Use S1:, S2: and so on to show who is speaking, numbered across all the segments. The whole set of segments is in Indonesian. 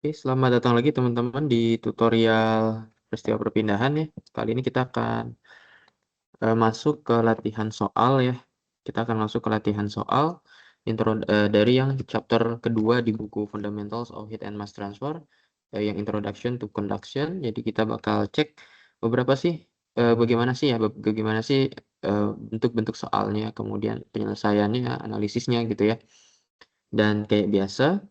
S1: Oke, selamat datang lagi teman-teman di tutorial peristiwa perpindahan ya. Kali ini kita akan masuk ke latihan soal ya. Kita akan masuk ke latihan soal dari yang chapter kedua di buku Fundamentals of Heat and Mass Transfer, yang Introduction to Conduction. Jadi kita bakal cek bagaimana sih bentuk-bentuk soalnya, kemudian penyelesaiannya, analisisnya gitu ya. Dan kayak biasa,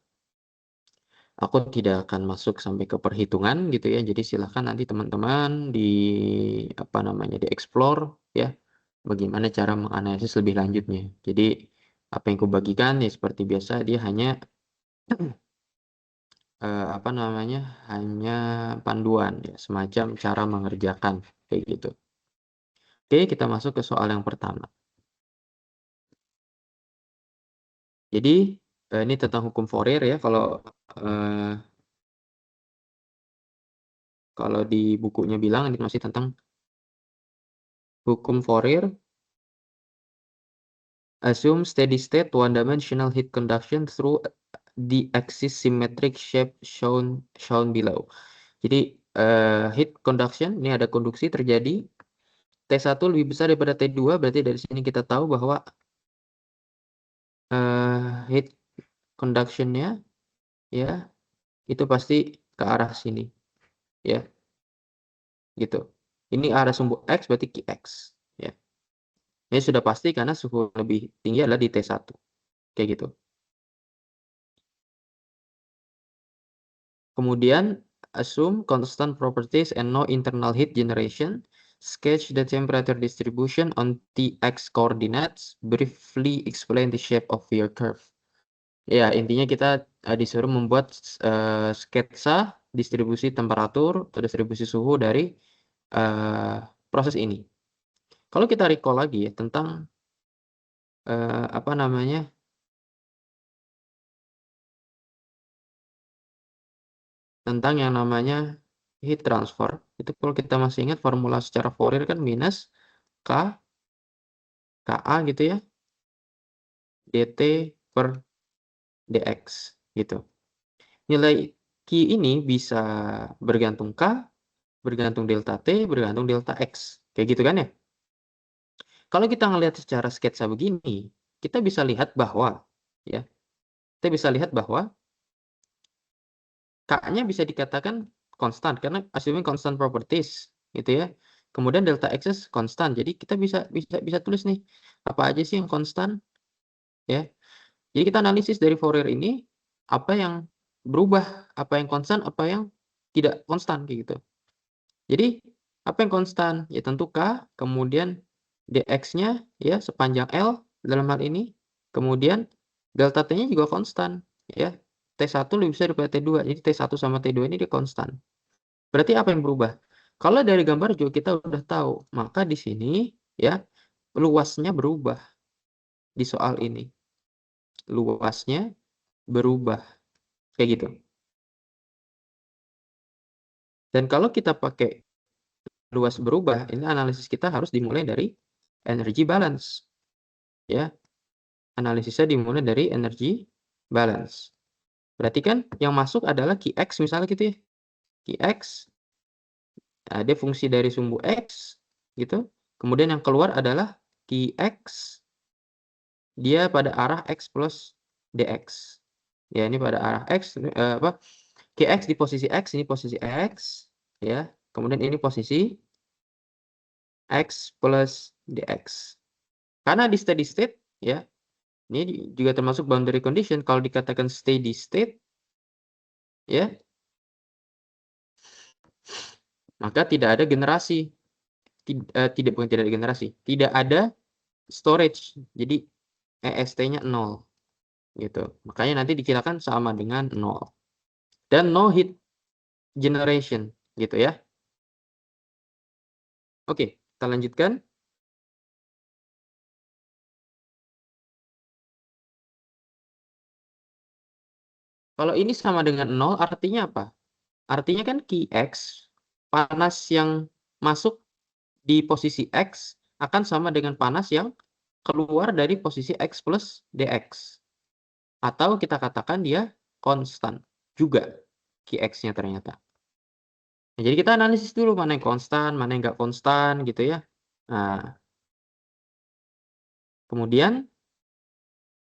S1: aku tidak akan masuk sampai ke perhitungan gitu ya. Jadi silahkan nanti teman-teman di explore ya, bagaimana cara menganalisis lebih lanjutnya. Jadi apa yang kubagikan ya seperti biasa, dia hanya hanya panduan ya, semacam cara mengerjakan kayak gitu. Oke, kita masuk ke soal yang pertama. Jadi ini tentang hukum Fourier ya. Kalau di bukunya bilang ini masih tentang hukum Fourier. Assume steady state one-dimensional heat conduction through the axis symmetric shape shown below. Jadi heat conduction, ini ada konduksi terjadi. T1 lebih besar daripada T2, berarti dari sini kita tahu bahwa heat conduction-nya ya itu pasti ke arah sini ya. Gitu. Ini arah sumbu X berarti Qx ya. Ini sudah pasti karena suhu lebih tinggi adalah di T1. Kayak gitu. Kemudian assume constant properties and no internal heat generation. Sketch the temperature distribution on Tx coordinates. Briefly explain the shape of your curve. Ya, intinya kita disuruh membuat sketsa distribusi temperatur atau distribusi suhu dari proses ini. Kalau kita recall lagi ya tentang tentang yang namanya heat transfer, itu kalau kita masih ingat formula secara Fourier kan minus K KA gitu ya, dt per dx gitu. Nilai Q ini bisa bergantung K, bergantung delta T, bergantung delta X. Kayak gitu kan ya? Kalau kita ngelihat secara sketsa begini, kita bisa lihat bahwa ya, K-nya bisa dikatakan konstan karena assuming constant properties gitu ya. Kemudian delta X konstan. Jadi kita bisa tulis nih apa aja sih yang konstan ya. Jadi kita analisis dari Fourier ini apa yang berubah, apa yang konstan, apa yang tidak konstan kayak gitu. Jadi apa yang konstan? Ya tentu K, kemudian dx-nya ya sepanjang L dalam hal ini. Kemudian delta T-nya juga konstan ya. T1 lebih besar daripada T2. Jadi T1 sama T2 ini dia konstan. Berarti apa yang berubah? Kalau dari gambar juga kita udah tahu, maka di sini ya luasnya berubah di soal ini. Luasnya berubah kayak gitu. Dan kalau kita pakai luas berubah, ini analisis kita harus dimulai dari energy balance. Ya, analisisnya dimulai dari energy balance. Berarti kan yang masuk adalah Qx misalnya gitu ya. Qx, nah, dia fungsi dari sumbu X gitu. Kemudian yang keluar adalah Qx, dia pada arah X plus dx. Ya, ini pada arah X, Qx di posisi X, ini posisi X ya. Kemudian ini posisi X plus dx. Karena di steady state ya, ini juga termasuk boundary condition. Kalau dikatakan steady state ya, maka tidak ada generasi. Bukan tidak ada generasi, tidak ada storage. Jadi EST-nya 0 gitu. Makanya nanti dikirakan sama dengan 0. Dan no heat generation gitu ya. Oke, kita lanjutkan. Kalau ini sama dengan 0 artinya apa? Artinya kan Qx, panas yang masuk di posisi X akan sama dengan panas yang keluar dari posisi X plus dx. Atau kita katakan dia konstan juga. Qx-nya ternyata. Nah, jadi kita analisis dulu mana yang konstan, mana yang nggak konstan gitu ya. Nah, kemudian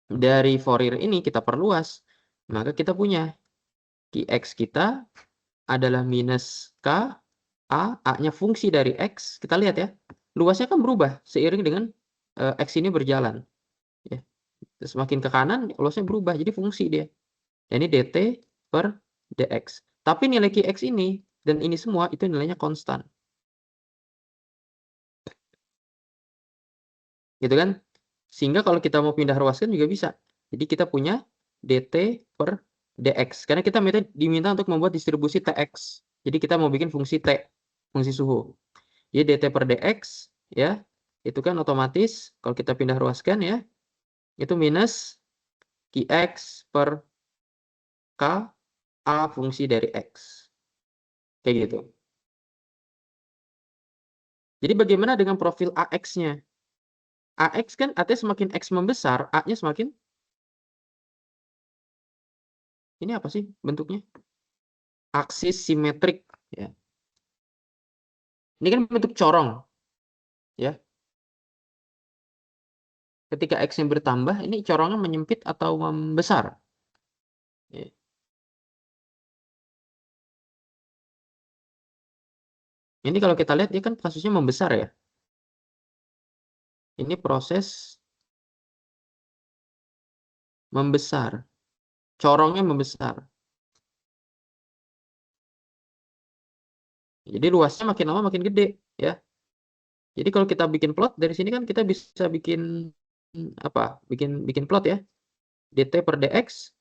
S1: dari Fourier ini kita perluas, maka kita punya Qx kita adalah minus K A-nya fungsi dari X, kita lihat ya, luasnya kan berubah seiring dengan X ini berjalan. Ya. Semakin ke kanan, luasnya berubah, jadi fungsi dia. Ini dt per dx. Tapi nilai Qx ini dan ini semua itu nilainya konstan. Gitu kan? Sehingga kalau kita mau pindah ruaskan juga bisa. Jadi kita punya dt per dx. Karena kita diminta untuk membuat distribusi tx. Jadi kita mau bikin fungsi t, fungsi suhu. Jadi dt per dx, ya, itu kan otomatis kalau kita pindah ruaskan ya, itu minus Qx per K A fungsi dari X. Kayak gitu. Jadi bagaimana dengan profil AX-nya? AX kan artinya semakin X membesar, A-nya semakin... Ini apa sih bentuknya? Aksis simetrik. Ya. Ini kan bentuk corong. Ya. Ketika X-nya bertambah, ini corongnya menyempit atau membesar. Ya. Ini kalau kita lihat, dia kan kasusnya membesar ya. Ini proses membesar. Corongnya membesar. Jadi luasnya makin lama makin gede. Ya. Jadi kalau kita bikin plot, dari sini kan kita bisa bikin apa? Bikin plot ya. dt per dx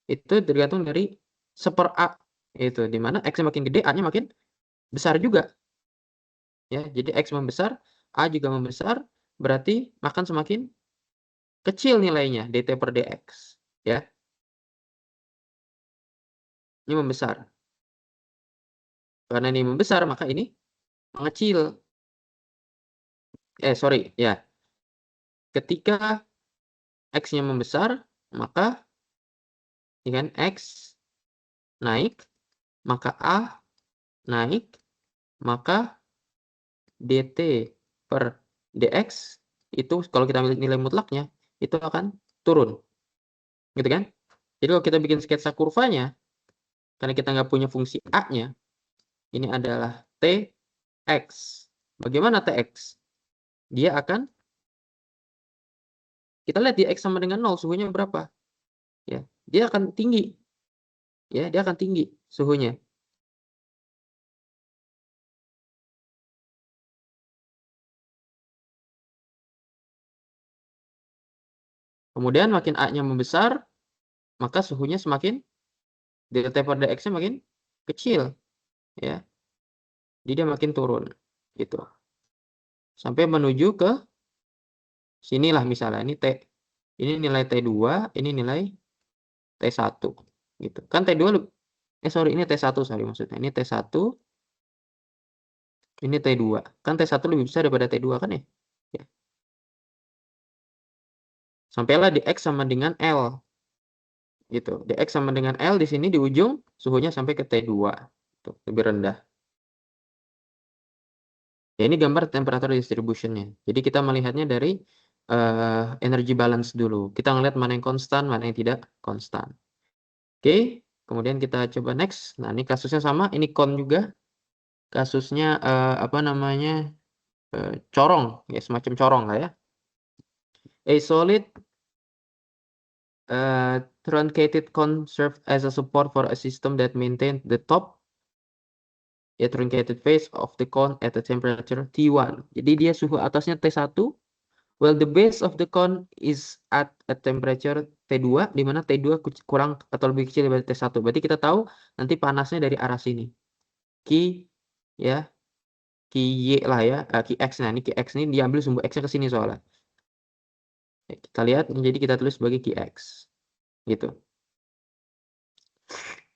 S1: itu tergantung dari seper A. Itu dimana X-nya makin gede, A-nya makin besar juga. Ya, jadi X membesar, A juga membesar, berarti makan semakin kecil nilainya dt per dx. Ya, ini membesar. Karena ini membesar, maka ini mengecil. Sorry, ya. Ketika X-nya membesar, maka dengan X naik, maka A naik, maka dt per dx itu kalau kita ambil nilai mutlaknya itu akan turun, gitu kan? Jadi kalau kita bikin sketsa kurvanya, karena kita nggak punya fungsi a-nya, ini adalah tx. Bagaimana tx? Dia akan, kita lihat di x sama dengan 0 suhunya berapa? Ya, dia akan tinggi. Ya, dia akan tinggi suhunya. Kemudian makin a-nya membesar, maka suhunya semakin dt per dx-nya makin kecil, ya. Jadi dia makin turun, gitu. Sampai menuju ke sinilah misalnya, ini T. Ini nilai T2, ini nilai T1. Gitu. Kan T2, sorry, ini T1, sorry maksudnya. Ini T1, ini T2. Kan T1 lebih besar daripada T2 kan ya? Ya. Sampailah di X sama dengan L. Gitu. Di X sama dengan L, di sini di ujung, suhunya sampai ke T2. Tuh, lebih rendah. Ya, ini gambar temperature distribution-nya. Jadi kita melihatnya dari energy balance dulu. Kita ngelihat mana yang konstan, mana yang tidak konstan. Oke, kemudian kita coba next. Nah, ini kasusnya sama, ini con juga. Kasusnya apa namanya? Corong, ya semacam corong lah ya. A solid truncated cone serves as a support for a system that maintains the top a truncated face of the cone at a temperature T1. Jadi dia suhu atasnya T1, while the base of the cone is at a temperature T2, di mana T2 kurang atau lebih kecil dari T1. Berarti kita tahu nanti panasnya dari arah sini. Q, ya, QY lah ya, QX. Nah, ini QX ini diambil sumbu X-nya ke sini soalnya. Kita lihat, jadi kita tulis sebagai QX. Gitu.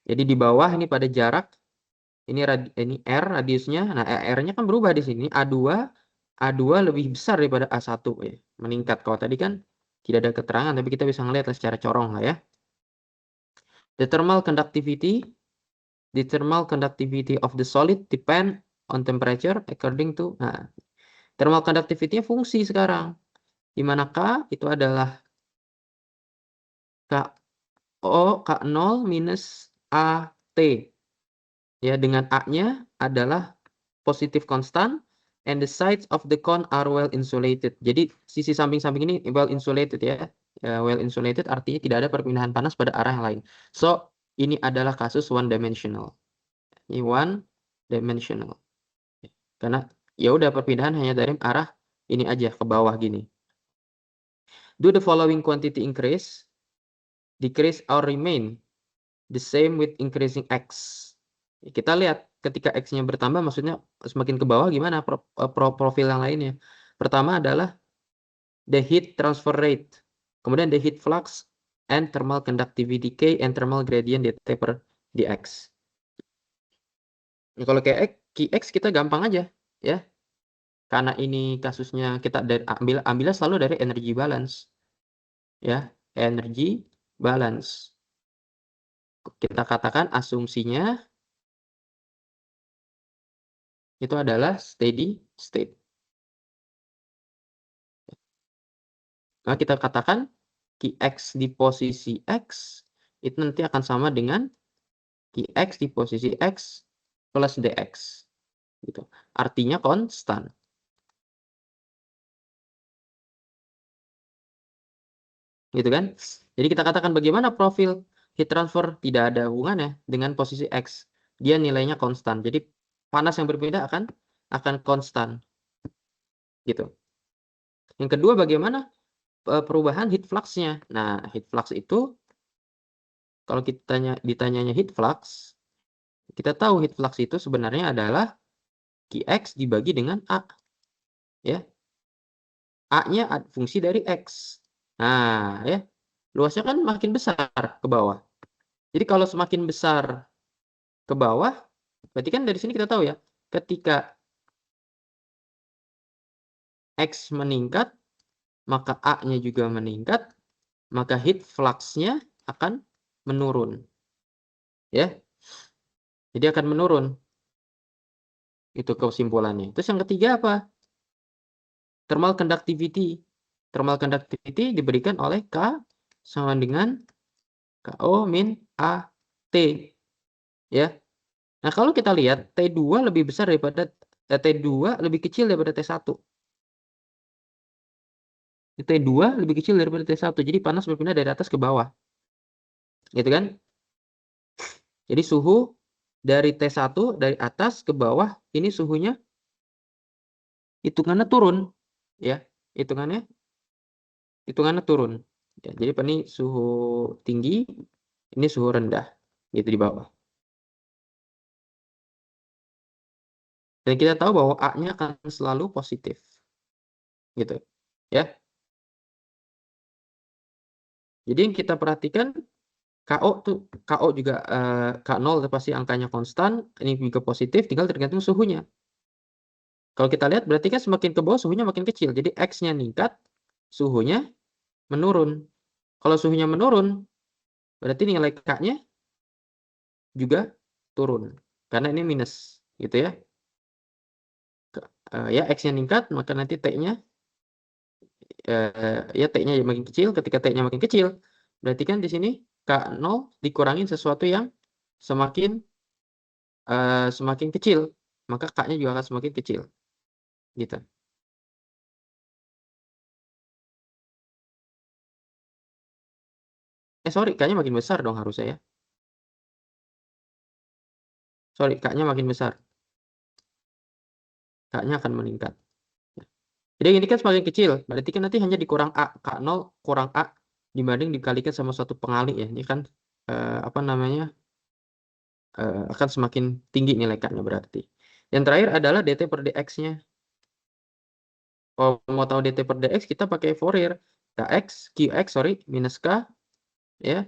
S1: Jadi di bawah ini pada jarak, ini R radiusnya, nah R-nya kan berubah di sini, A2 lebih besar daripada A1 ya, meningkat. Kalau tadi kan tidak ada keterangan, tapi kita bisa ngelihat secara corong lah ya. The thermal conductivity the thermal conductivity of the solid depend on temperature according to. Nah, thermal conductivity-nya fungsi sekarang. Di mana K itu adalah K0 minus AT. Ya, dengan A-nya adalah positive constant and the sides of the cone are well insulated. Jadi sisi samping-samping ini well insulated ya. Well insulated artinya tidak ada perpindahan panas pada arah yang lain. So, ini adalah kasus one dimensional. Ini one dimensional. Karena ya udah perpindahan hanya dari arah ini aja ke bawah gini. Do the following quantity increase, decrease or remain the same with increasing x. Kita lihat ketika x-nya bertambah maksudnya semakin ke bawah gimana profil yang lainnya. Pertama adalah the heat transfer rate, kemudian the heat flux and thermal conductivity K and thermal gradient dt per dx. Nah, kalau Kx kita gampang aja ya. Karena ini kasusnya kita ambilnya selalu dari energy balance. Ya, energy balance. Kita katakan asumsinya itu adalah steady state. Nah, kita katakan Qx di posisi X itu nanti akan sama dengan Qx di posisi X plus dx. Gitu. Artinya konstan. Gitu kan? Jadi kita katakan bagaimana profil heat transfer tidak ada hubungannya dengan posisi X. Dia nilainya konstan. Jadi panas yang berbeda akan konstan. Gitu. Yang kedua bagaimana perubahan heat flux-nya. Nah, heat flux itu kalau kita ditanyanya heat flux, kita tahu heat flux itu sebenarnya adalah Qx dibagi dengan A. Ya. A-nya fungsi dari X. Nah, ya. Luasnya kan makin besar ke bawah. Jadi kalau semakin besar ke bawah, berarti kan dari sini kita tahu ya, ketika X meningkat, maka A-nya juga meningkat, maka heat flux-nya akan menurun. Ya. Jadi akan menurun. Itu kesimpulannya. Terus yang ketiga apa? Thermal conductivity. Thermal conductivity diberikan oleh K sama dengan KO min AT. Ya. Nah, kalau kita lihat T2 lebih besar daripada T2 lebih kecil daripada T1. T2 lebih kecil daripada T1. Jadi panas berpindah dari atas ke bawah. Gitu kan? Jadi suhu dari T1 dari atas ke bawah ini suhunya hitungannya turun, ya. Hitungannya turun. Ya, jadi ini suhu tinggi, ini suhu rendah, gitu di bawah. Dan kita tahu bahwa A-nya akan selalu positif. Gitu. Ya. Jadi yang kita perhatikan KO juga K0 pasti angkanya konstan, ini juga positif, tinggal tergantung suhunya. Kalau kita lihat berarti kan semakin ke bawah suhunya makin kecil. Jadi X-nya meningkat, suhunya menurun. Kalau suhunya menurun, berarti nilai K-nya juga turun. Karena ini minus, gitu ya. Ya X-nya meningkat, maka nanti T-nya ya T-nya makin kecil. Ketika T-nya makin kecil, berarti kan di sini K0 dikurangin sesuatu yang semakin kecil, maka K-nya juga akan semakin kecil. Gitu. Sorry, K-nya makin besar dong harusnya ya. Sorry, K-nya makin besar. K-nya akan meningkat. Jadi ini kan semakin kecil, berarti kan nanti hanya dikurang A, K0 kurang A dibanding dikalikan sama suatu pengali ya. Ini kan apa namanya? Akan semakin tinggi nilai K-nya berarti. Yang terakhir adalah dt per dx-nya. Kalau mau tahu dt per dx kita pakai Fourier. Qx minus K ya.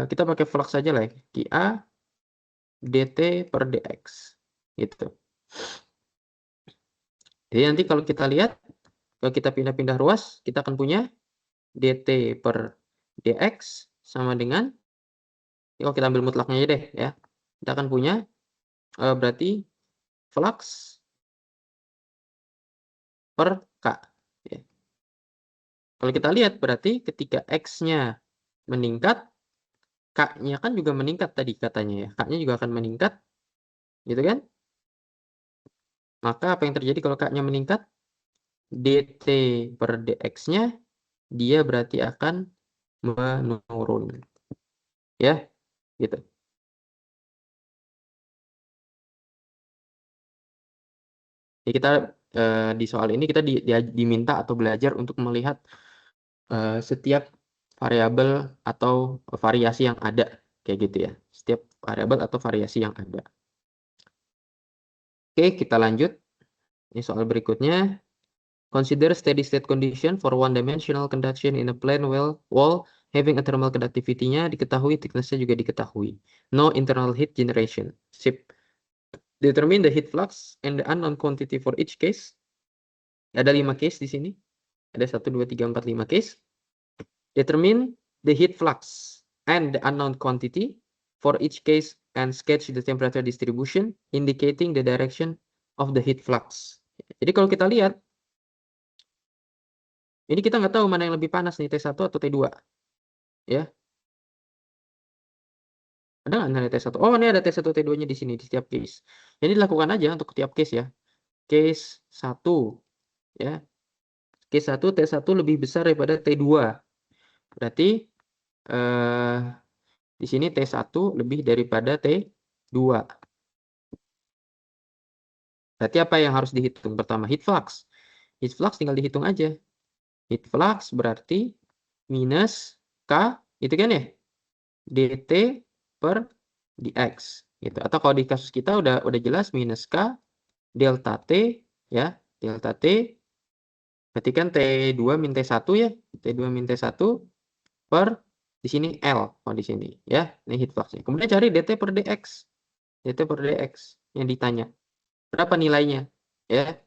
S1: Kita pakai flux saja lah ya. Qa dt per dx. Gitu. Jadi nanti kalau kita lihat, kalau kita pindah-pindah ruas, kita akan punya dt per dx sama dengan, kalau kita ambil mutlaknya aja deh ya. Kita akan punya berarti flux per K. Ya. Kalau kita lihat berarti ketika X-nya meningkat, K-nya kan juga meningkat tadi katanya ya. K-nya juga akan meningkat, gitu kan? Maka apa yang terjadi kalau K-nya meningkat? dt per dx-nya dia berarti akan menurun. Ya, gitu. Jadi kita di soal ini kita diminta atau belajar untuk melihat setiap variabel atau variasi yang ada kayak gitu ya. Setiap variabel atau variasi yang ada. Oke, kita lanjut. Ini soal berikutnya. Consider steady state condition for one-dimensional conduction in a plane wall having a thermal conductivity-nya diketahui, thickness-nya juga diketahui. No internal heat generation. Sip. Determine the heat flux and the unknown quantity for each case. Ada 5 case di sini. Ada 1, 2, 3, 4, 5 case. Determine the heat flux and the unknown quantity for each case and sketch the temperature distribution indicating the direction of the heat flux. Jadi kalau kita lihat, ini kita nggak tahu mana yang lebih panas nih, T1 atau T2. Ya. Ada nggak nilai T1? Oh, ini ada T1, T2-nya di sini, di setiap case. Jadi dilakukan aja untuk setiap case ya. Case 1. Ya. Case 1, T1 lebih besar daripada T2. Berarti di sini T1 lebih daripada T2. Berarti apa yang harus dihitung? Pertama, heat flux. Heat flux tinggal dihitung aja. Heat flux berarti minus K, itu kan ya? dt per dx. Gitu. Atau kalau di kasus kita udah jelas minus K delta T ya. Delta T berarti kan T2 min T1 ya. T2 min T1 per di sini L. Oh di sini ya. Ini heat fluxnya. Kemudian cari dt per dx. dt per dx yang ditanya. Berapa nilainya? Ya.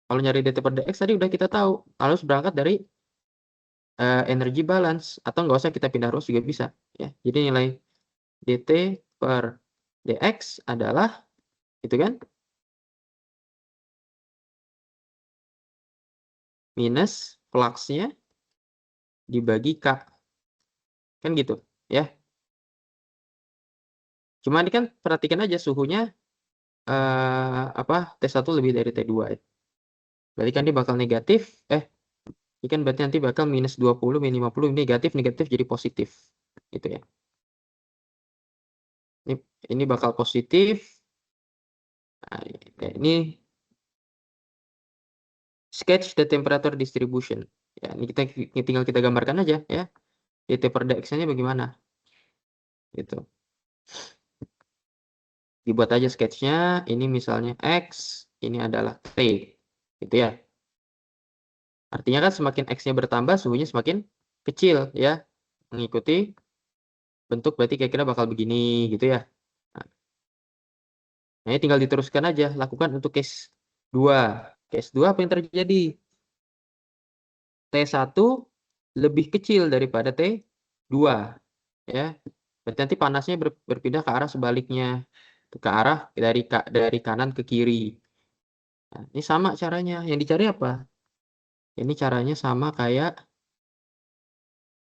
S1: Kalau nyari dt per dx tadi udah kita tahu. Harus berangkat dari energy balance. Atau nggak usah kita pindah rules juga bisa. Ya. Jadi nilai dt per dx adalah, itu kan, minus fluxnya dibagi K. Kan gitu. Ya. Cuma ini kan perhatikan aja suhunya T1 lebih dari T2 ya. Berarti kan dia bakal negatif. Ini kan berarti nanti bakal minus 20, min 50. Negatif jadi positif. Gitu ya. Ini bakal positif. Nah, ini sketch the temperature distribution. Ya, ini tinggal kita gambarkan aja ya. dt per dx-nya bagaimana. Gitu. Dibuat aja sketchnya. Ini misalnya X. Ini adalah T. Gitu ya. Artinya kan semakin X-nya bertambah, suhunya semakin kecil ya. Mengikuti bentuk berarti kira-kira bakal begini gitu ya. Nah, ini tinggal diteruskan aja. Lakukan untuk case 2. Case 2 apa yang terjadi? T1 lebih kecil daripada T2. Ya. Berarti nanti panasnya berpindah ke arah sebaliknya. Ke arah dari kanan ke kiri. Nah, ini sama caranya. Yang dicari apa? Ini caranya sama kayak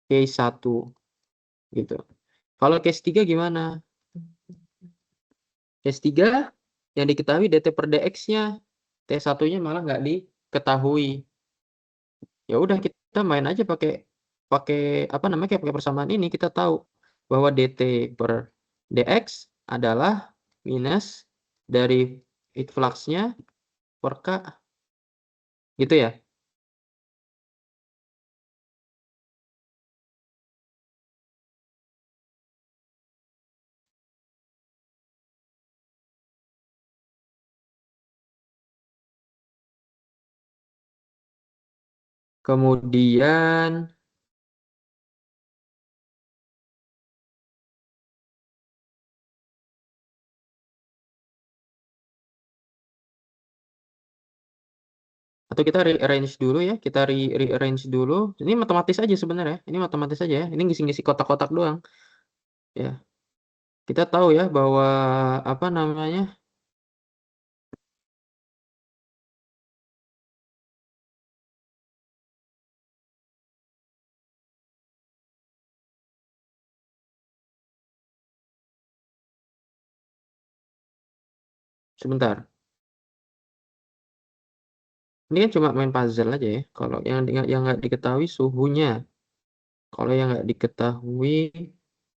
S1: case 1 gitu. Kalau case 3 gimana? Case 3 yang diketahui dt per dx-nya, T1-nya malah nggak diketahui. Ya udah kita main aja pakai apa namanya, pakai persamaan ini, kita tahu bahwa dt per dx adalah minus dari heat flux-nya per K. Gitu ya. Kemudian atau kita rearrange dulu ya, kita rearrange dulu. Ini matematis aja sebenarnya. Ini matematis aja ya. Ini ngisi-ngisi kotak-kotak doang. Ya. Kita tahu ya bahwa apa namanya? Sebentar. Ini kan cuma main puzzle aja ya. Kalau yang nggak diketahui suhunya. Kalau yang nggak diketahui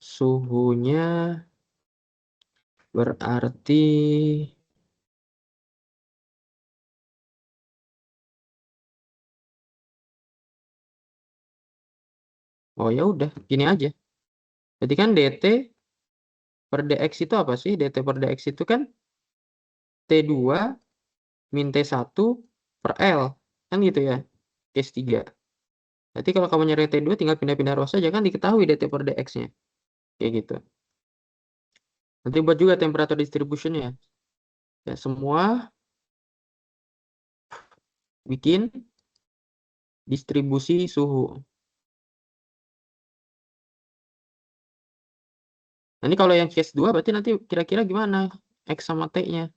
S1: suhunya berarti oh ya udah gini aja. Jadi kan dt per dx itu apa sih? Dt per dx itu kan T2 min T1 per L. Kan gitu ya. Case 3. Nanti kalau kamu nyari T2 tinggal pindah-pindah ruas saja kan diketahui dt per dx-nya. Kayak gitu. Nanti buat juga temperature distribution-nya. Ya, semua bikin distribusi suhu. Nah, ini kalau yang case 2 berarti nanti kira-kira gimana X sama T-nya.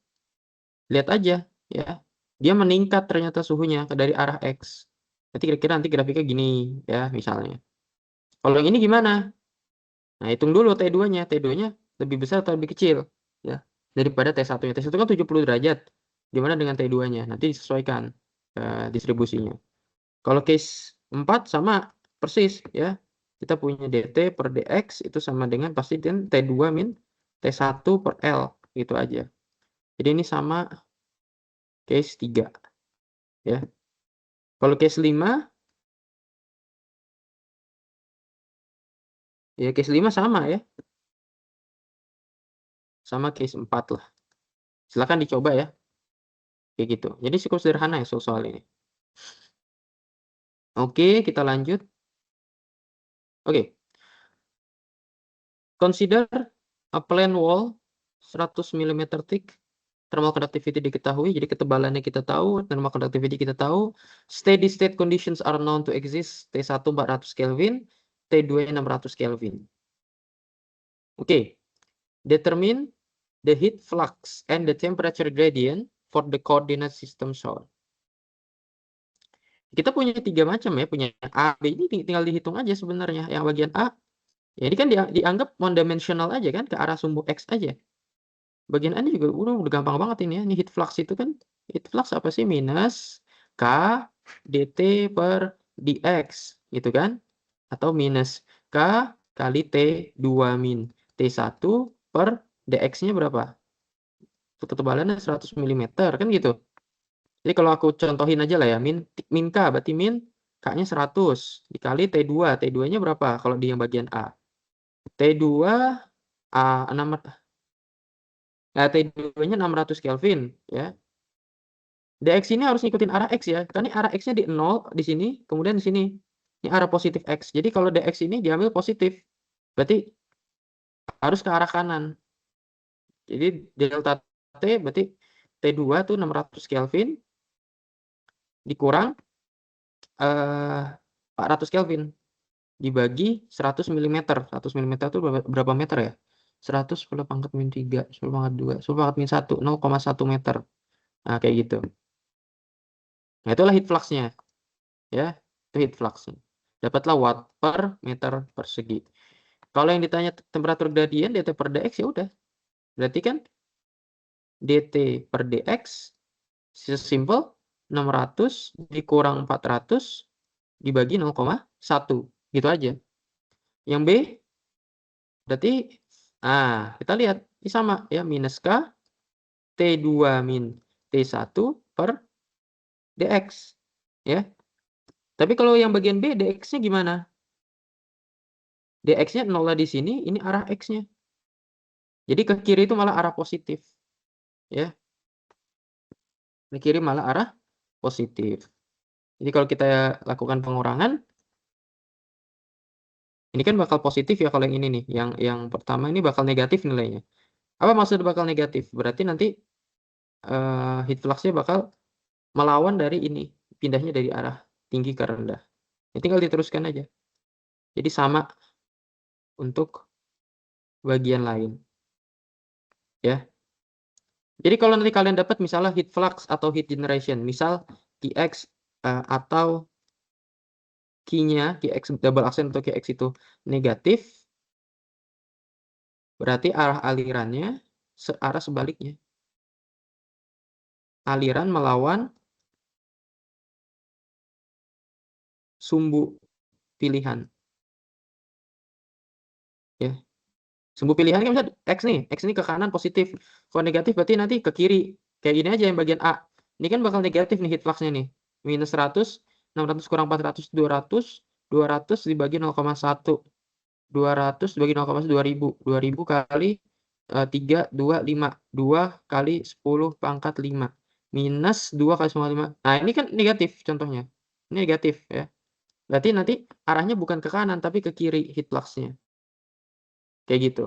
S1: Lihat aja ya. Dia meningkat ternyata suhunya dari arah X. Berarti kira-kira nanti grafiknya gini ya misalnya. Kalau yang ini gimana? Nah, hitung dulu T2-nya. T2-nya lebih besar atau lebih kecil ya daripada T1-nya. T1 kan 70 derajat. Gimana dengan T2-nya? Nanti disesuaikan distribusinya. Kalau case 4 sama persis ya. Kita punya dt per dx itu sama dengan pasti T2 min T1 per L gitu aja. Jadi ini sama case 3 ya. Kalau case 5 ya case 5 sama ya. Sama case 4 lah. Silakan dicoba ya. Kayak gitu. Jadi cukup sederhana ya soal ini. Oke, kita lanjut. Oke. Consider a plain wall 100 mm thick. Thermal conductivity diketahui, jadi ketebalannya kita tahu, thermal conductivity kita tahu. Steady state conditions are known to exist. T1 400 Kelvin, T2 600 Kelvin. Oke. Determine the heat flux and the temperature gradient for the coordinate system shown. Kita punya 3 macam ya, punya A, B ini tinggal dihitung aja sebenarnya. Yang bagian A, ya ini kan dianggap one dimensional aja kan, ke arah sumbu X aja. Bagian A ini juga udah gampang banget ini ya. Ini heat flux itu kan, heat flux apa sih? Minus K dt per dx gitu kan? Atau minus K kali T2 min T1 per dx-nya berapa? Ketebalannya 100 mm kan gitu. Jadi kalau aku contohin aja lah ya, min K berarti min K-nya 100 dikali T2. T2-nya berapa kalau di yang bagian A? T2 A 6 T2-nya 600 Kelvin ya. dx ini harus ngikutin arah X ya. Karena arah X-nya di 0 di sini, kemudian di sini. Ini arah positif X. Jadi kalau dx ini diambil positif. Berarti harus ke arah kanan. Jadi delta T berarti T2 tuh 600 Kelvin dikurang 400 Kelvin dibagi 100 mm. 100 mm itu berapa meter ya? 100 10 pangkat min 3, 10 pangkat 2, 10 pangkat min 1, 0,1 meter. Nah, kayak gitu. Nah, itulah heat flux-nya. Ya, itu heat flux-nya. Dapatlah watt per meter persegi. Kalau yang ditanya temperatur gradient dt per dx ya udah. Berarti kan dt per dx sesimpel 600 dikurang 400 dibagi 0,1. Gitu aja. Yang B berarti kita lihat ini sama ya minus K T2 min T1 per dx ya. Tapi kalau yang bagian B dx-nya gimana? dx-nya 0 di sini, ini arah x-nya. Jadi ke kiri itu malah arah positif. Ya. Ke kiri malah arah positif. Jadi kalau kita lakukan pengurangan, ini kan bakal positif ya kalau yang ini nih. Yang pertama ini bakal negatif nilainya. Apa maksud bakal negatif? Berarti nanti heat flux-nya bakal melawan dari ini. Pindahnya dari arah tinggi ke rendah. Ini tinggal diteruskan aja. Jadi sama untuk bagian lain. ya. Jadi kalau nanti kalian dapat misalnya heat flux atau heat generation, misal Qx atau Q-nya, Qx double accent atau Qx itu negatif, berarti arah alirannya arah sebaliknya. Aliran melawan sumbu pilihan. Ya. Sumbu pilihan kan bisa X nih. X ini ke kanan positif. Kalau negatif berarti nanti ke kiri. Kayak gini aja yang bagian A. Ini kan bakal negatif nih heat flux-nya nih. Minus 100, 600 kurang 400, 200. 200 dibagi 0,1. 200 dibagi 0,1, 2000. 2000 kali 3, 2, 5. 2 kali 10 pangkat 5. Minus 2 kali 5. Nah, ini kan negatif contohnya. Ini negatif ya. Berarti nanti arahnya bukan ke kanan, tapi ke kiri heat flux-nya. Kayak gitu.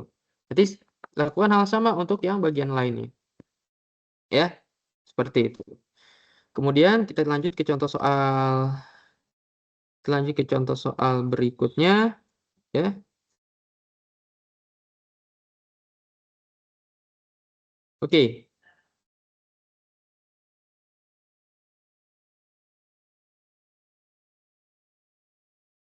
S1: Jadi lakukan hal sama untuk yang bagian lainnya. Ya, seperti itu. Kemudian kita lanjut ke contoh soal berikutnya ya. Oke.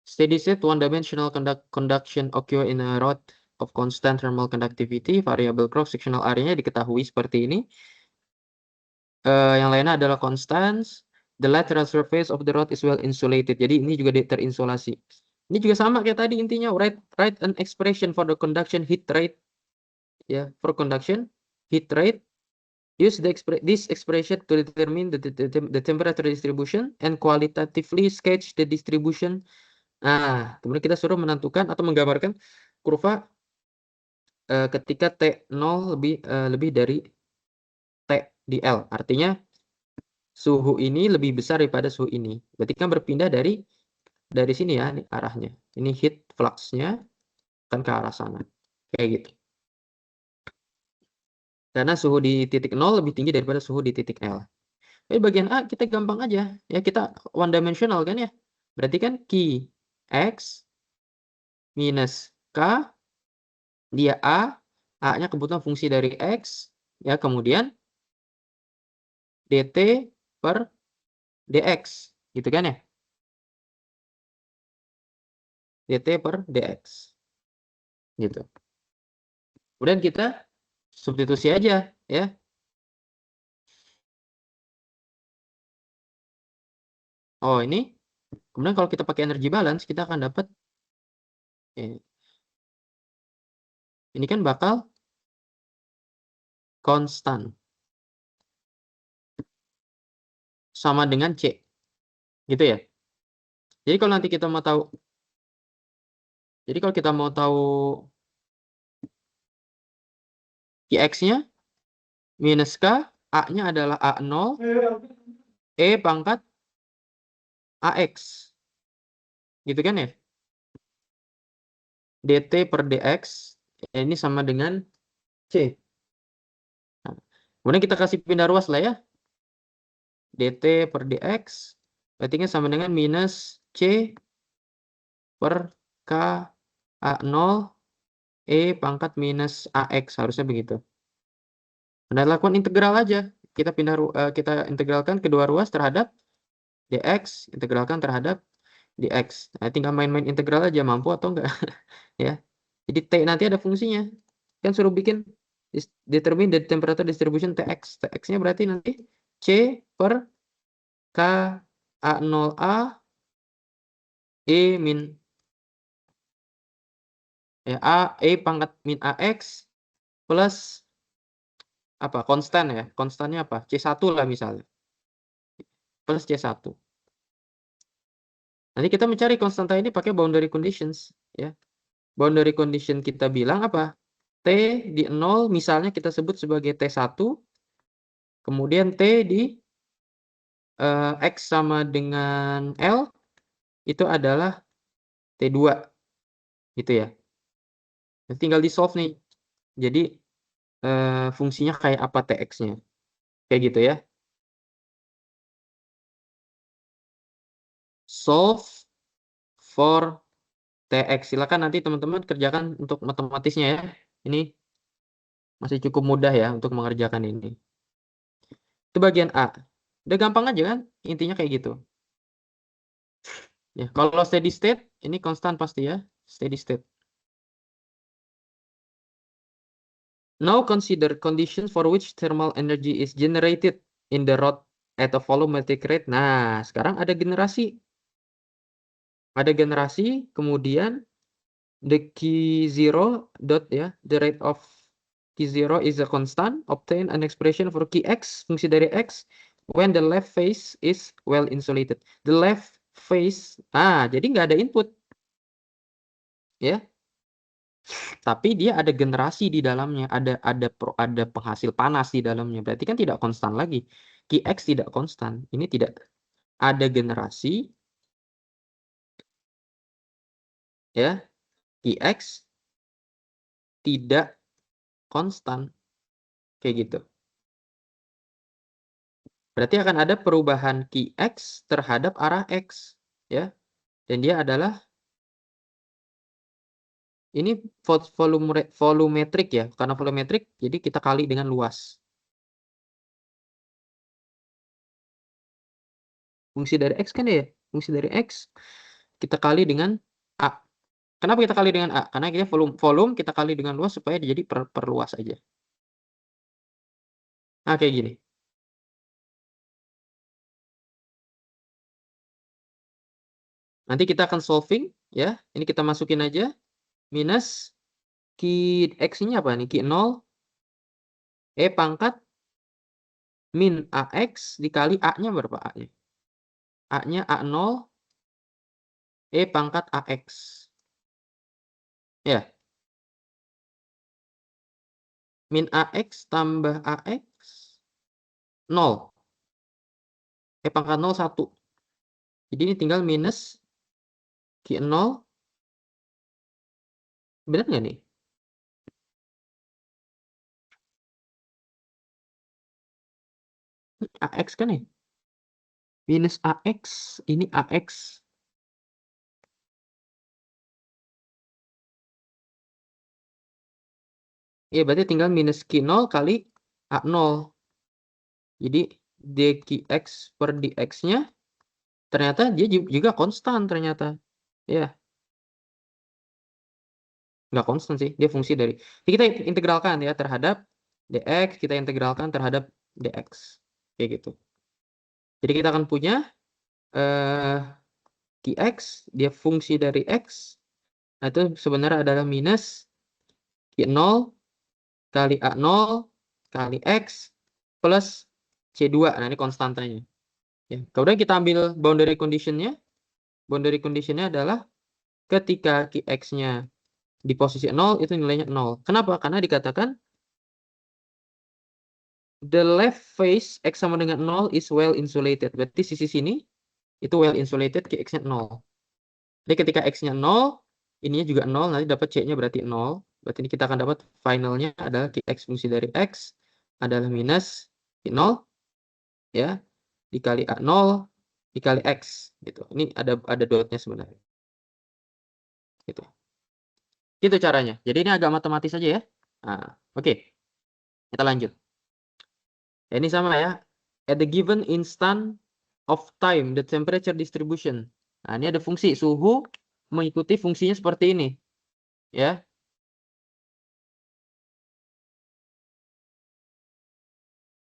S1: Steady state one-dimensional conduction occur in a rod of constant thermal conductivity, variable cross-sectional area-nya diketahui seperti ini. Yang lainnya adalah constants. The lateral surface of the rod is well insulated. Jadi ini juga terinsulasi. Ini juga sama kayak tadi intinya. Write an expression for the conduction heat rate. Ya, for conduction heat rate. Use this expression to determine the temperature distribution and qualitatively sketch the distribution. Nah, kemudian kita suruh menentukan atau menggambarkan kurva ketika T0 lebih dari T di L. Artinya suhu ini lebih besar daripada suhu ini. Berarti kan berpindah dari sini ya, ini arahnya. Ini heat flux-nya kan ke arah sana. Kayak gitu. Karena suhu di titik 0 lebih tinggi daripada suhu di titik L. Jadi bagian A kita gampang aja. Ya kita one dimensional kan ya. Berarti kan Q X minus K, dia A-nya kebetulan fungsi dari X, ya kemudian dt per dx. Gitu kan ya? dt per dx. Gitu. Kemudian kita substitusi aja ya. Oh ini. Kemudian kalau kita pakai energy balance kita akan dapat ini kan bakal konstan sama dengan C. Gitu ya. Jadi kalau nanti kita mau tahu Qx-nya minus K, A-nya adalah A0, E pangkat AX. Gitu kan ya? dt per dx ini sama dengan C. Nah, kemudian kita kasih pindah ruas lah ya. dt per dx berarti kan sama dengan minus C per K A0 E pangkat minus AX. Harusnya begitu. Nah, lakukan integral aja. Kita kita integralkan kedua ruas terhadap dx, integralkan terhadap dx. Nah, tinggal main-main integral aja, mampu atau enggak. Ya. Jadi T nanti ada fungsinya. Kan suruh bikin determine the temperature distribution Tx. Tx-nya berarti nanti C per K A0A E min E pangkat min AX plus apa? Konstan ya. Konstannya apa? C1 lah misalnya. Plus C1. Nanti kita mencari konstanta ini pakai boundary conditions ya. Boundary condition kita bilang apa? T di 0 misalnya kita sebut sebagai T1. Kemudian T di X sama dengan L itu adalah T2 gitu ya. Tinggal di solve nih. Jadi fungsinya kayak apa Tx-nya. Kayak gitu ya. Solve for Tx. Silakan nanti teman-teman kerjakan untuk matematisnya ya. Ini Masih cukup mudah ya untuk mengerjakan ini. Itu bagian A. Udah gampang aja kan? Intinya kayak gitu. Ya, kalau steady state ini konstan pasti ya, steady state. Now consider conditions for which thermal energy is generated in the rod at a volumetric rate. Nah, sekarang ada generasi. Ada generasi, kemudian the key zero dot ya, the rate of key zero is a constant. Obtain an expression for key x, fungsi dari x, when the left face is well insulated. The left face, jadi nggak ada input, ya. Tapi dia ada generasi di dalamnya, ada penghasil panas di dalamnya. Berarti kan tidak konstan lagi. Key x tidak konstan. Ini tidak ada generasi, ya. Key x tidak konstan, kayak gitu. Berarti akan ada perubahan key x terhadap arah x, ya. Dan dia adalah ini volumetrik ya. Karena volumetrik, jadi kita kali dengan luas. Fungsi dari x kan ya? Fungsi dari x kita kali dengan A. Kenapa kita kali dengan A? Karena kita volume kita kali dengan luas supaya jadi perluas aja. Nah, kayak gini. Nanti kita akan solving, ya. Ini kita masukin aja. Minus key x-nya apa nih? Key 0. E pangkat min AX dikali A-nya berapa A-nya? A-nya A0. E pangkat AX. Ya. Min AX tambah AX 0. E pangkat 0 1. Jadi ini tinggal minus Q0. Benar nggak nih? AX kan nih? Minus AX. Ini AX. Ya, berarti tinggal minus Q0 kali A0. Jadi dqx per dx-nya ternyata dia juga konstan ternyata. Ya. Nggak konstan sih, dia fungsi dari. Jadi kita integralkan ya terhadap dx, kita integralkan terhadap dx. Kayak gitu. Jadi kita akan punya qx, dia fungsi dari x. Nah, itu sebenarnya adalah minus q0 kali a0 kali x plus c2. Nah, ini konstantanya. Ya. Kemudian kita ambil boundary condition-nya. Boundary condition-nya adalah ketika qx-nya di posisi 0, itu nilainya 0. Kenapa? Karena dikatakan the left face x sama dengan 0 is well insulated. Berarti sisi sini itu well insulated, qx-nya 0. Jadi ketika x-nya 0, ininya juga 0, nanti dapat c-nya berarti 0. Berarti ini kita akan dapat finalnya adalah qx fungsi dari x adalah minus q0 ya dikali a0 dikali x gitu. Ini ada dotnya sebenarnya. Gitu. Gitu caranya. Jadi ini agak matematis aja ya. Nah, oke. Kita lanjut. Ya, ini sama ya. At the given instant of time, the temperature distribution. Nah, ini ada fungsi suhu mengikuti fungsinya seperti ini. Ya.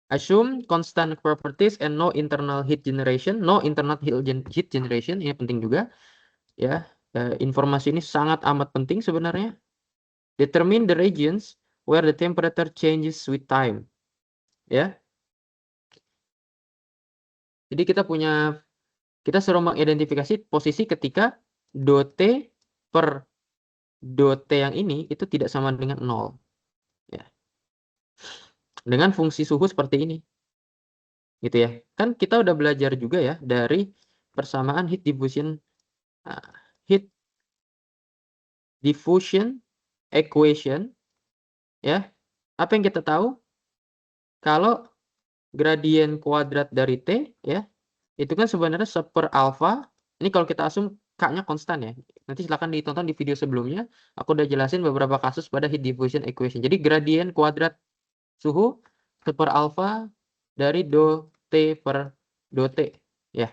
S1: Assume constant properties and no internal heat generation. No internal heat generation. Ini penting juga. Ya. Informasi ini sangat amat penting sebenarnya. Determine the regions where the temperature changes with time. Ya. Jadi kita suruh mengidentifikasi posisi ketika dot T per dot T yang ini itu tidak sama dengan 0. Ya. Dengan fungsi suhu seperti ini. Gitu ya. Kan kita udah belajar juga ya dari persamaan heat diffusion equation. Ya. Apa yang kita tahu? Kalau gradien kuadrat dari T ya, itu kan sebenarnya seper alfa. Ini kalau kita asum K-nya konstan ya. Nanti silahkan ditonton di video sebelumnya. Aku udah jelasin beberapa kasus pada heat diffusion equation. Jadi gradien kuadrat suhu seperalfa dari do T per do T, ya.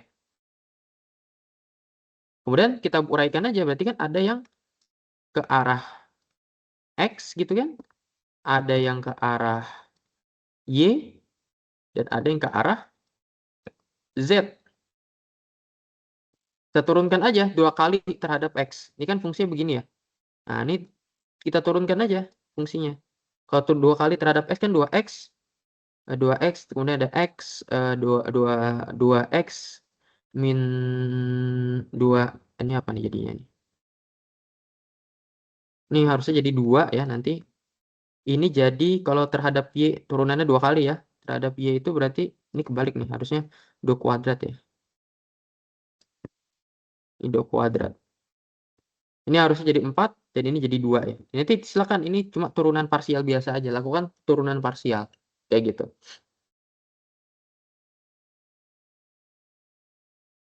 S1: Kemudian kita uraikan aja, berarti kan ada yang ke arah X gitu kan, ada yang ke arah Y, dan ada yang ke arah Z. Kita turunkan aja 2 kali terhadap X. Ini kan fungsinya begini ya. Nah, ini kita turunkan aja fungsinya. Kalau 2 kali terhadap X kan 2X, 2X, kemudian ada X, 2 X min 2, ini apa nih jadinya nih? Ini harusnya jadi 2 ya nanti. Ini jadi kalau terhadap Y turunannya 2 kali ya. Terhadap Y itu berarti ini kebalik nih, harusnya 2 kuadrat ya. Ini 2 kuadrat. Ini harusnya jadi 4 dan ini jadi 2 ya. Nanti silakan, ini cuma turunan parsial biasa aja. Lakukan turunan parsial. Kayak gitu.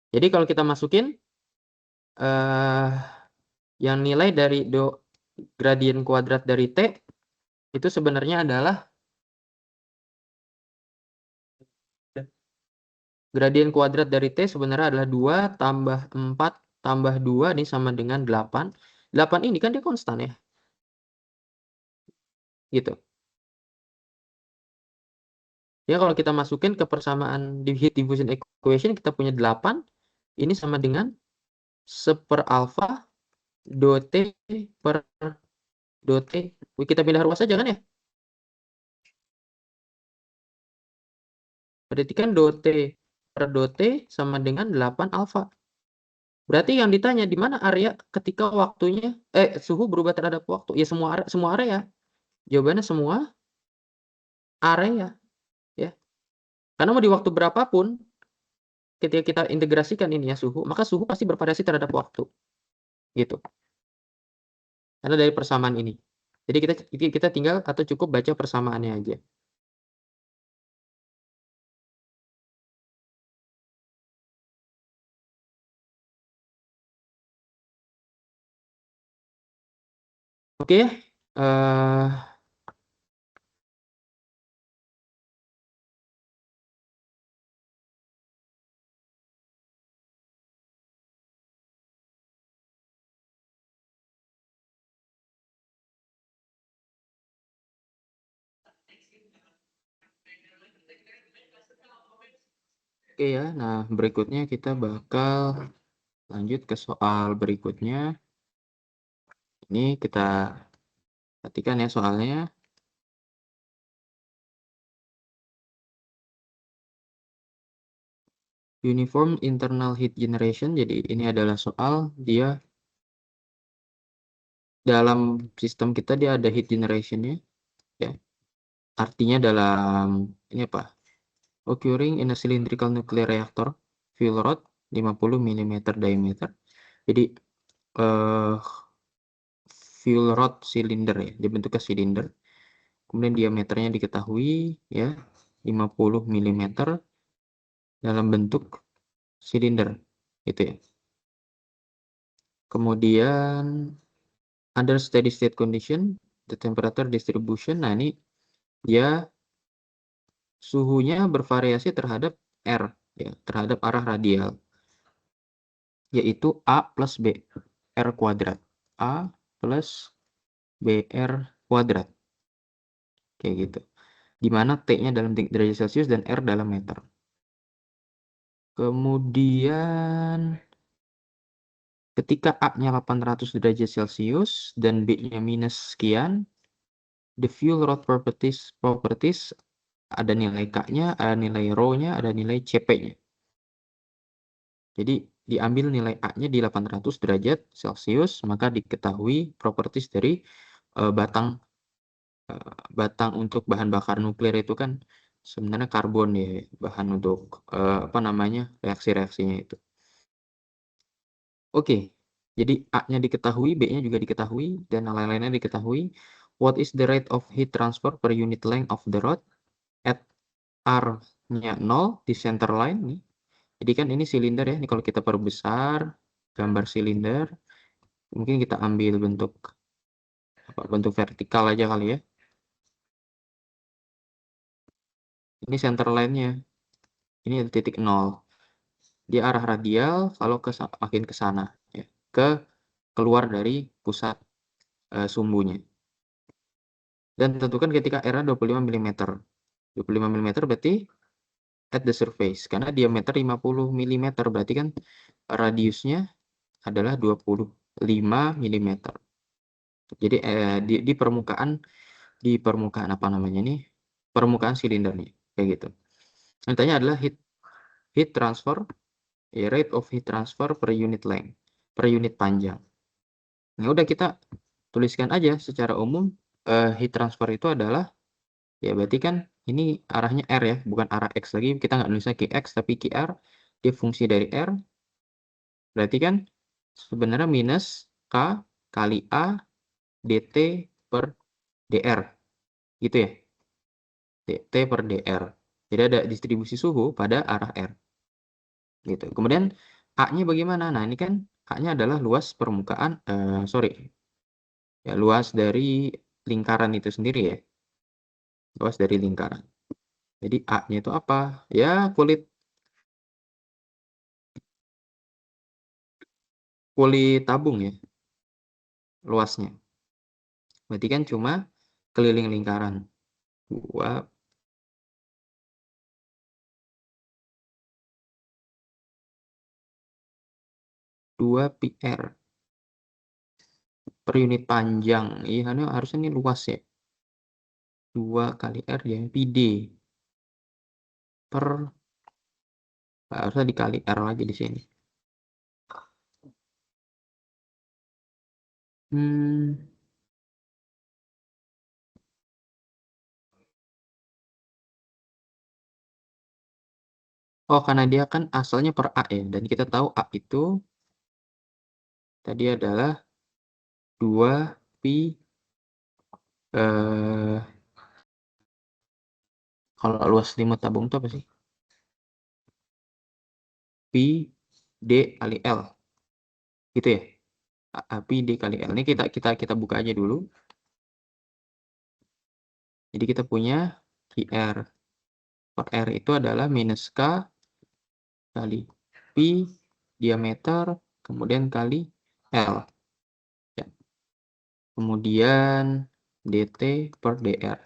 S1: Jadi kalau kita masukin eh yang nilai dari gradien kuadrat dari T itu sebenarnya adalah gradien kuadrat dari T sebenarnya adalah 2 tambah 4 tambah 2 ini sama dengan 8. 8 ini kan dia konstan ya. Gitu. Ya kalau kita masukin ke persamaan di heat diffusion equation kita punya 8 ini sama dengan seperalfa do T per do T. Kita pindah ruas aja kan ya? Berarti kan do T per do T sama dengan 8 alfa. Berarti yang ditanya di mana area ketika waktunya suhu berubah terhadap waktu? Ya semua area. Jawabannya semua area ya. Karena mau di waktu berapapun ketika kita integrasikan ini ya suhu, maka suhu pasti bervariasi terhadap waktu. Gitu. Karena dari persamaan ini. Jadi kita tinggal atau cukup baca persamaannya aja. Oke ya. Oke ya. Nah, berikutnya kita bakal lanjut ke soal berikutnya. Ini kita perhatikan ya soalnya. Uniform internal heat generation. Jadi ini adalah soal dia dalam sistem kita dia ada heat generation-nya ya. Artinya dalam ini apa? Occurring in a cylindrical nuclear reactor fuel rod 50 mm diameter. Jadi fuel rod silinder ya, dibentuknya silinder. Kemudian diameternya diketahui ya 50 mm dalam bentuk silinder gitu ya. Kemudian under steady state condition the temperature distribution, nah ini dia suhunya bervariasi terhadap R ya, terhadap arah radial yaitu A plus B R kuadrat. A plus BR kuadrat kayak gitu, di mana T-nya dalam derajat Celcius dan R dalam meter. Kemudian ketika A-nya 800 derajat Celcius dan B-nya minus sekian, the fuel rod properties ada nilai K-nya, ada nilai rho-nya, ada nilai CP-nya. Jadi diambil nilai A-nya di 800 derajat Celcius, maka diketahui properties dari batang untuk bahan bakar nuklir itu kan sebenarnya karbon ya, bahan untuk apa namanya reaksi-reaksinya itu. Oke, jadi A-nya diketahui, B-nya juga diketahui, dan lain-lainnya diketahui. What is the rate of heat transfer per unit length of the rod at R-nya 0 di center line nih. Jadi kan ini silinder ya, ini kalau kita perbesar gambar silinder, mungkin kita ambil bentuk vertikal aja kali ya. Ini center line-nya. Ini ada titik 0. Dia arah radial kalau makin ke sana, ya, keluar dari pusat sumbunya. Dan tentukan ketika R-nya 25 mm. 25 mm berarti at the surface. Karena diameter 50 mm berarti kan radiusnya adalah 25 mm. Jadi di permukaan apa namanya nih? Permukaan silindernya kayak gitu. Intinya adalah heat transfer, rate of heat transfer per unit length, per unit panjang. Nah, udah kita tuliskan aja secara umum heat transfer itu adalah, ya berarti kan ini arahnya R ya, bukan arah X lagi. Kita nggak nulisnya Kx tapi Kr. Dia fungsi dari R. Berarti kan sebenarnya minus K kali A dt per dr. Gitu ya. dt per dr. Jadi ada distribusi suhu pada arah R. Gitu. Kemudian A-nya bagaimana? Nah, ini kan A-nya adalah luas permukaan, sorry, ya luas dari lingkaran itu sendiri ya. Luas dari lingkaran. Jadi A-nya itu apa? Ya, kulit tabung ya, luasnya. Berarti kan cuma keliling lingkaran. 2 PR per unit panjang. Iya, harusnya ini luas ya. 2 kali R ya, PD per, harusnya dikali R lagi di sini. Hmm. Oh, karena dia kan asalnya per A ya. Dan kita tahu A itu tadi adalah 2 pi, eh, kalau luas limut tabung itu apa sih? Pi D kali L. Gitu ya? Pi D kali L. Ini kita buka aja dulu. Jadi kita punya QR. Per R itu adalah minus K kali pi diameter, kemudian kali L. Ya. Kemudian dt per dr.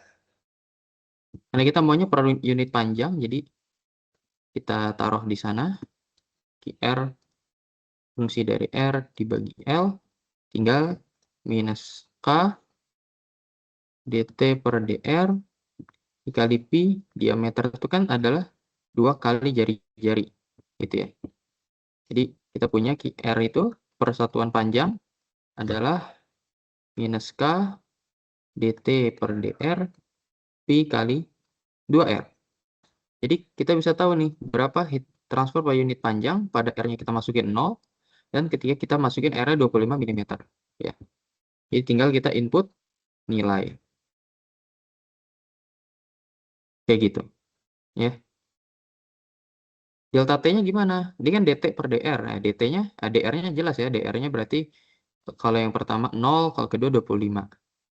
S1: Karena kita maunya per unit panjang, jadi kita taruh di sana. QR fungsi dari R dibagi L, tinggal minus K dt per dr dikali pi, diameter itu kan adalah 2 kali jari-jari. Gitu ya. Jadi kita punya QR itu persatuan panjang adalah minus K dt per dr pi kali 2R. Jadi kita bisa tahu nih berapa heat transfer per unit panjang pada R-nya kita masukin 0 dan ketika kita masukin R-nya 25 mm. Ya. Jadi tinggal kita input nilai. Kayak gitu. Ya. Delta T-nya gimana? Ini kan dt per dr. Nah, dt-nya, dr-nya jelas ya. dr-nya berarti kalau yang pertama 0, kalau kedua 25.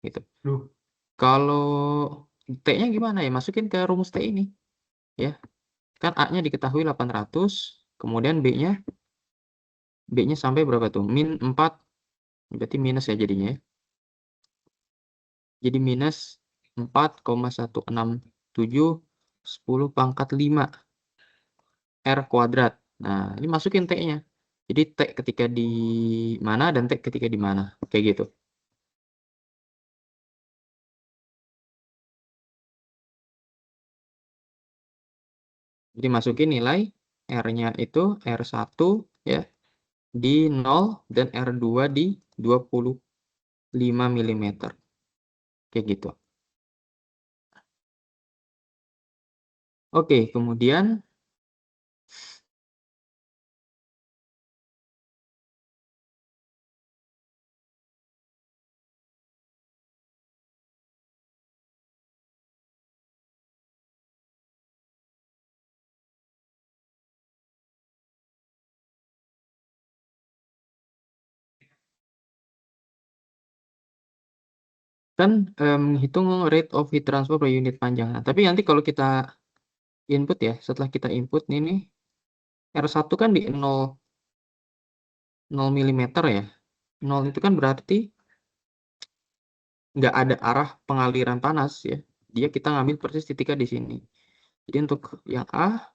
S1: Gitu. Kalau T-nya gimana ya? Masukin ke rumus T ini. Ya. Kan A-nya diketahui 800, kemudian B-nya sampai berapa tuh? Min 4, berarti minus ya jadinya. Jadi minus 4,167 10 pangkat 5 R kuadrat. Nah, ini masukin T-nya. Jadi T ketika di mana dan T ketika di mana. Kayak gitu. Jadi masukin nilai R-nya itu R1 ya di 0 dan R2 di 25 mm. Kayak gitu. Oke, kemudian kan hitung rate of heat transfer per unit panjang. Nah, tapi nanti kalau kita input ya. Setelah kita input ini R1 kan di 0 mm ya. 0 itu kan berarti nggak ada arah pengaliran panas ya. Dia kita ngambil persis titik A di sini. Jadi untuk yang A,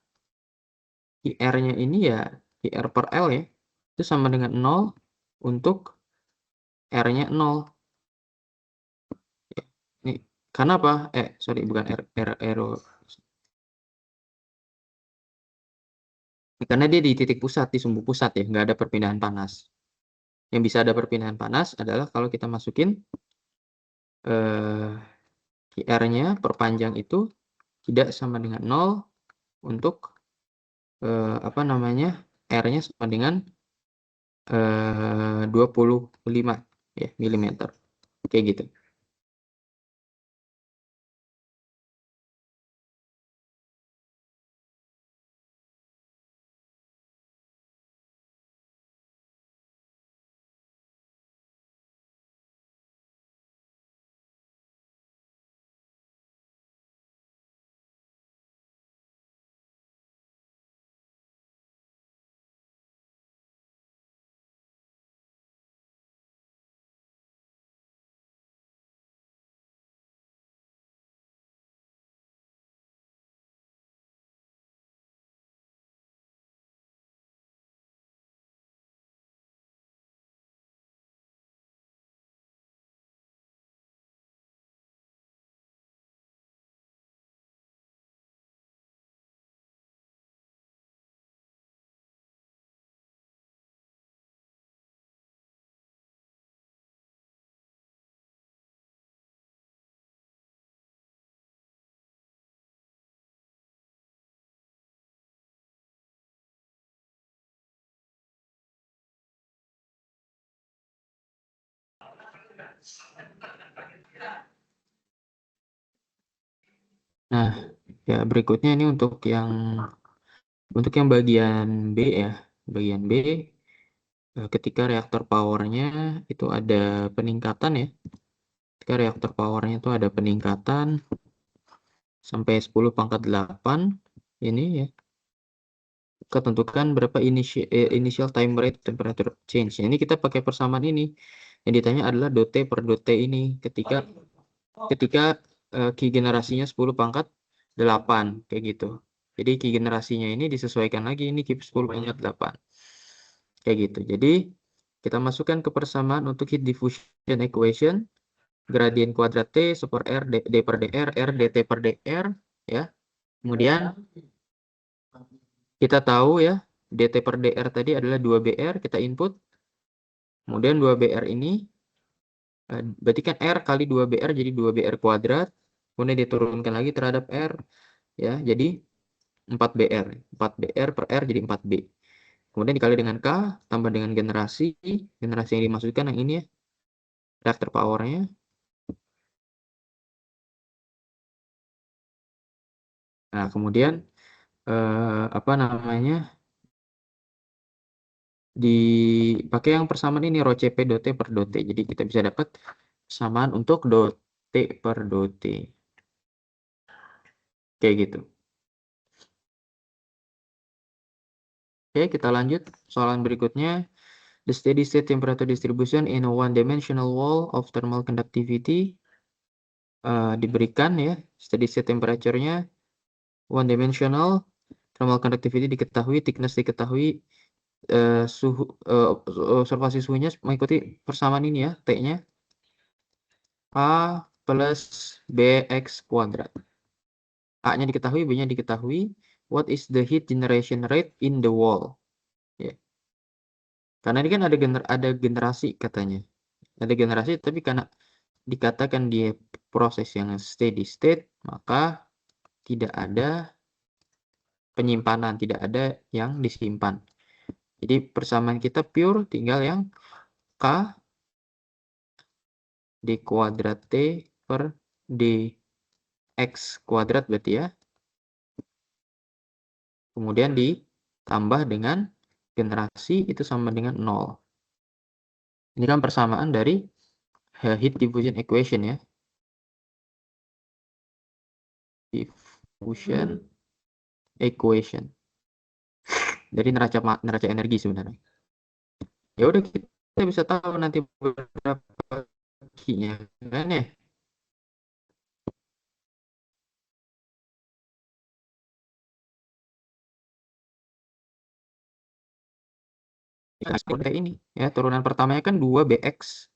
S1: IR-nya ini ya IR per L ya. Itu sama dengan 0 untuk R-nya 0. Ya, ini karena apa? Sorry, bukan R. Karena dia di titik pusat, di sumbu pusat ya, nggak ada perpindahan panas. Yang bisa ada perpindahan panas adalah kalau kita masukin IR-nya perpanjang itu tidak sama dengan 0 untuk apa namanya, R-nya sama dengan 25 ya, milimeter. Kayak gitu. Nah, ya berikutnya ini untuk yang bagian B ya. Bagian B, ketika reaktor powernya itu ada peningkatan ya. Ketika reaktor powernya itu ada peningkatan sampai 10 pangkat 8 ini ya. Ketentukan berapa initial time rate temperature change. Ini kita pakai persamaan ini. Yang ditanya adalah dot T per dot T ini ketika Ki generasinya 10 pangkat 8 kayak gitu. Jadi Ki generasinya ini disesuaikan lagi, ini Ki 10 pangkat 8 kayak gitu. Jadi kita masukkan ke persamaan untuk heat diffusion equation, gradien kuadrat T super R D per dr R dt per dr ya. Kemudian kita tahu ya dt per dr tadi adalah 2br, kita input. Kemudian 2br ini berarti kan R kali 2br jadi 2br kuadrat. Kemudian diturunkan lagi terhadap R ya. Jadi 4br. 4br per R jadi 4b. Kemudian dikali dengan K tambah dengan generasi yang dimaksudkan yang ini ya. Reaktor powernya. Nah, kemudian apa namanya? Dipakai yang persamaan ini rho Cp dot T per dot T. Jadi kita bisa dapat persamaan untuk dot T per dot T. Kayak gitu. Oke, kita lanjut soalan berikutnya. The steady state temperature distribution in a one-dimensional wall of thermal conductivity diberikan ya. Steady state temperature-nya one-dimensional, thermal conductivity diketahui, thickness diketahui, suhu observasi suhunya mengikuti persamaan ini ya, T-nya A plus BX kuadrat. A-nya diketahui, B-nya diketahui. What is the heat generation rate in the wall? Ya. Karena ini kan ada generasi katanya. Ada generasi, tapi karena dikatakan dia proses yang steady state, maka tidak ada penyimpanan, tidak ada yang disimpan. Jadi persamaan kita pure tinggal yang K D kuadrat T per dx kuadrat berarti ya. Kemudian ditambah dengan generasi itu sama dengan 0. Ini kan persamaan dari heat diffusion equation ya. Diffusion equation dari neraca energi sebenarnya. Ya udah kita bisa tahu nanti berapa Q-nya kan ya. Kayak ini ya, turunan pertamanya kan 2bx.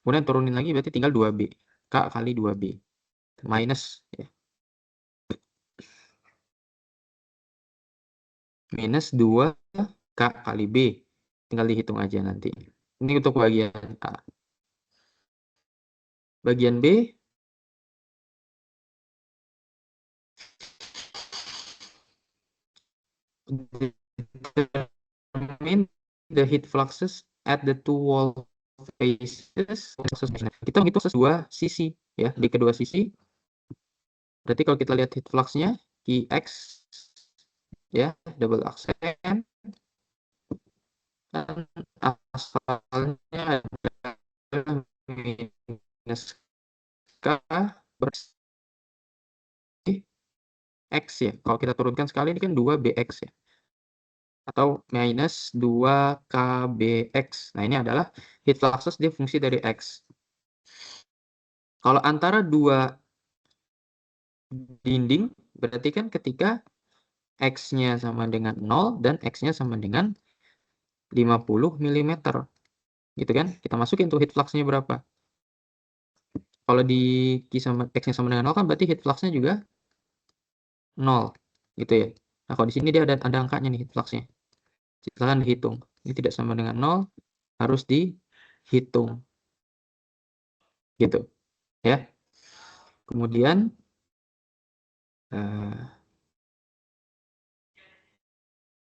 S1: Kemudian turunin lagi berarti tinggal 2b. K kali 2b minus ya. Minus 2k kali b. Tinggal dihitung aja nanti. Ini untuk bagian A. Bagian B determine the heat fluxes at the two wall faces. Kita menghitung dua sisi ya, di kedua sisi. Berarti kalau kita lihat heat fluxnya Qx ya, double aksen kan asalnya adalah minus K berarti X ya. Kalau kita turunkan sekali ini kan 2bx ya. Atau minus 2kbx. Nah, ini adalah heat fluxes, dia fungsi dari X. Kalau antara dua dinding, berarti kan ketika X-nya sama dengan 0 dan X-nya sama dengan 50 mm. Gitu kan? Kita masukin tuh heat flux-nya berapa. Kalau di X-nya sama dengan 0 kan berarti heat flux-nya juga 0. Gitu ya. Nah, kalau di sini dia ada angkanya nih heat flux-nya. Silakan dihitung. Ini tidak sama dengan 0, harus dihitung. Gitu. Ya. Kemudian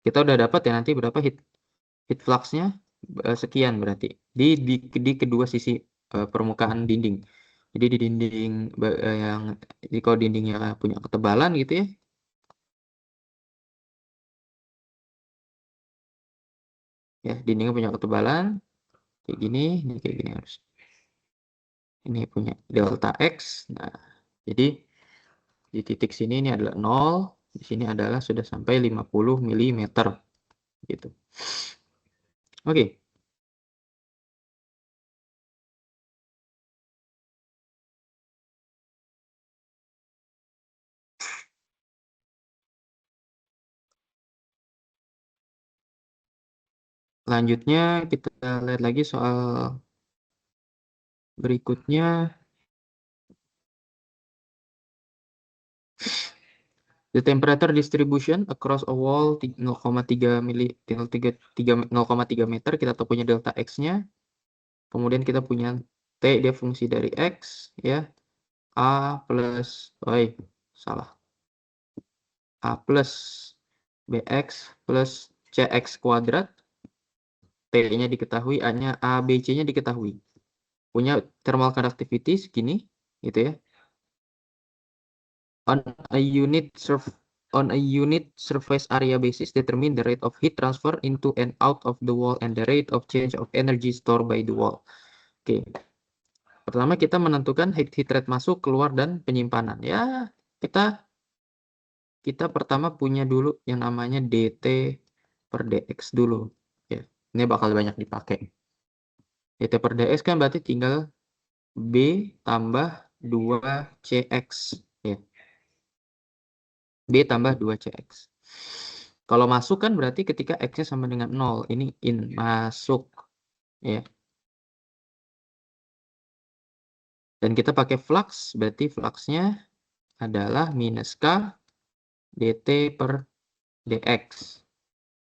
S1: kita udah dapat ya nanti berapa heat flux-nya sekian berarti di kedua sisi permukaan dinding. Jadi di dinding yang kalau dindingnya punya ketebalan gitu ya. Ya, dindingnya punya ketebalan kayak gini, ini kayak gini harus. Ini punya delta X. Nah, jadi di titik sini ini adalah 0, di sini adalah sudah sampai 50 mm gitu. Oke. Lanjutnya kita lihat lagi soal berikutnya. The temperature distribution across a wall 0,3 meter, kita tahu punya delta X-nya. Kemudian kita punya T, dia fungsi dari X ya. A plus salah. A plus BX plus CX kuadrat. T-nya diketahui, A-nya A, B, C-nya diketahui. Punya thermal conductivity segini gitu ya. On a unit surface area basis, determine the rate of heat transfer into and out of the wall and the rate of change of energy stored by the wall. Oke. Pertama kita menentukan heat rate masuk, keluar, dan penyimpanan. Ya, kita pertama punya dulu yang namanya dt per dx dulu. Ya, ini bakal banyak dipakai. dt per dx kan berarti tinggal b tambah 2cx. Ya. B tambah 2cx. Kalau masuk kan berarti ketika X-nya sama dengan 0. Ini in, masuk. Ya. Dan kita pakai flux, berarti fluxnya adalah minus K dt per dx.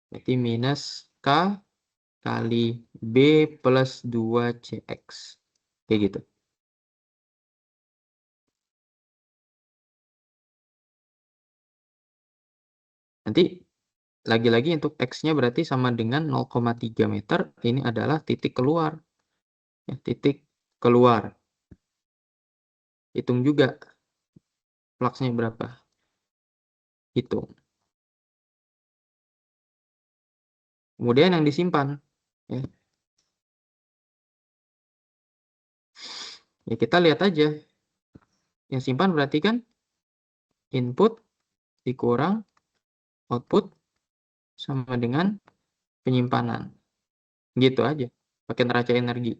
S1: Berarti minus K kali B plus 2cx. Kayak gitu. Nanti lagi-lagi untuk X-nya berarti sama dengan 0,3 meter. Ini adalah titik keluar. Ya, titik keluar. Hitung juga fluxnya berapa. Hitung. Kemudian yang disimpan. Ya, ya kita lihat aja. Yang simpan berarti kan input dikurang output sama dengan penyimpanan. Gitu aja, pakai neraca energi.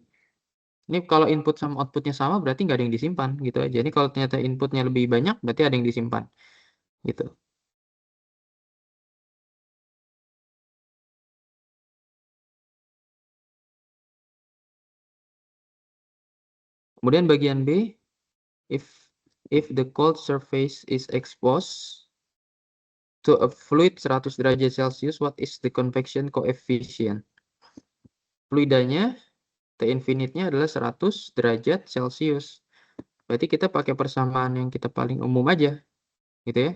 S1: Ini kalau input sama outputnya sama berarti nggak ada yang disimpan, gitu aja. Ini kalau ternyata inputnya lebih banyak berarti ada yang disimpan, gitu. Kemudian bagian B, if the cold surface is exposed to a fluid 100 derajat Celcius, what is the convection coefficient? Fluidanya T infinite-nya adalah 100 derajat Celcius. Berarti kita pakai persamaan yang kita paling umum aja, gitu ya.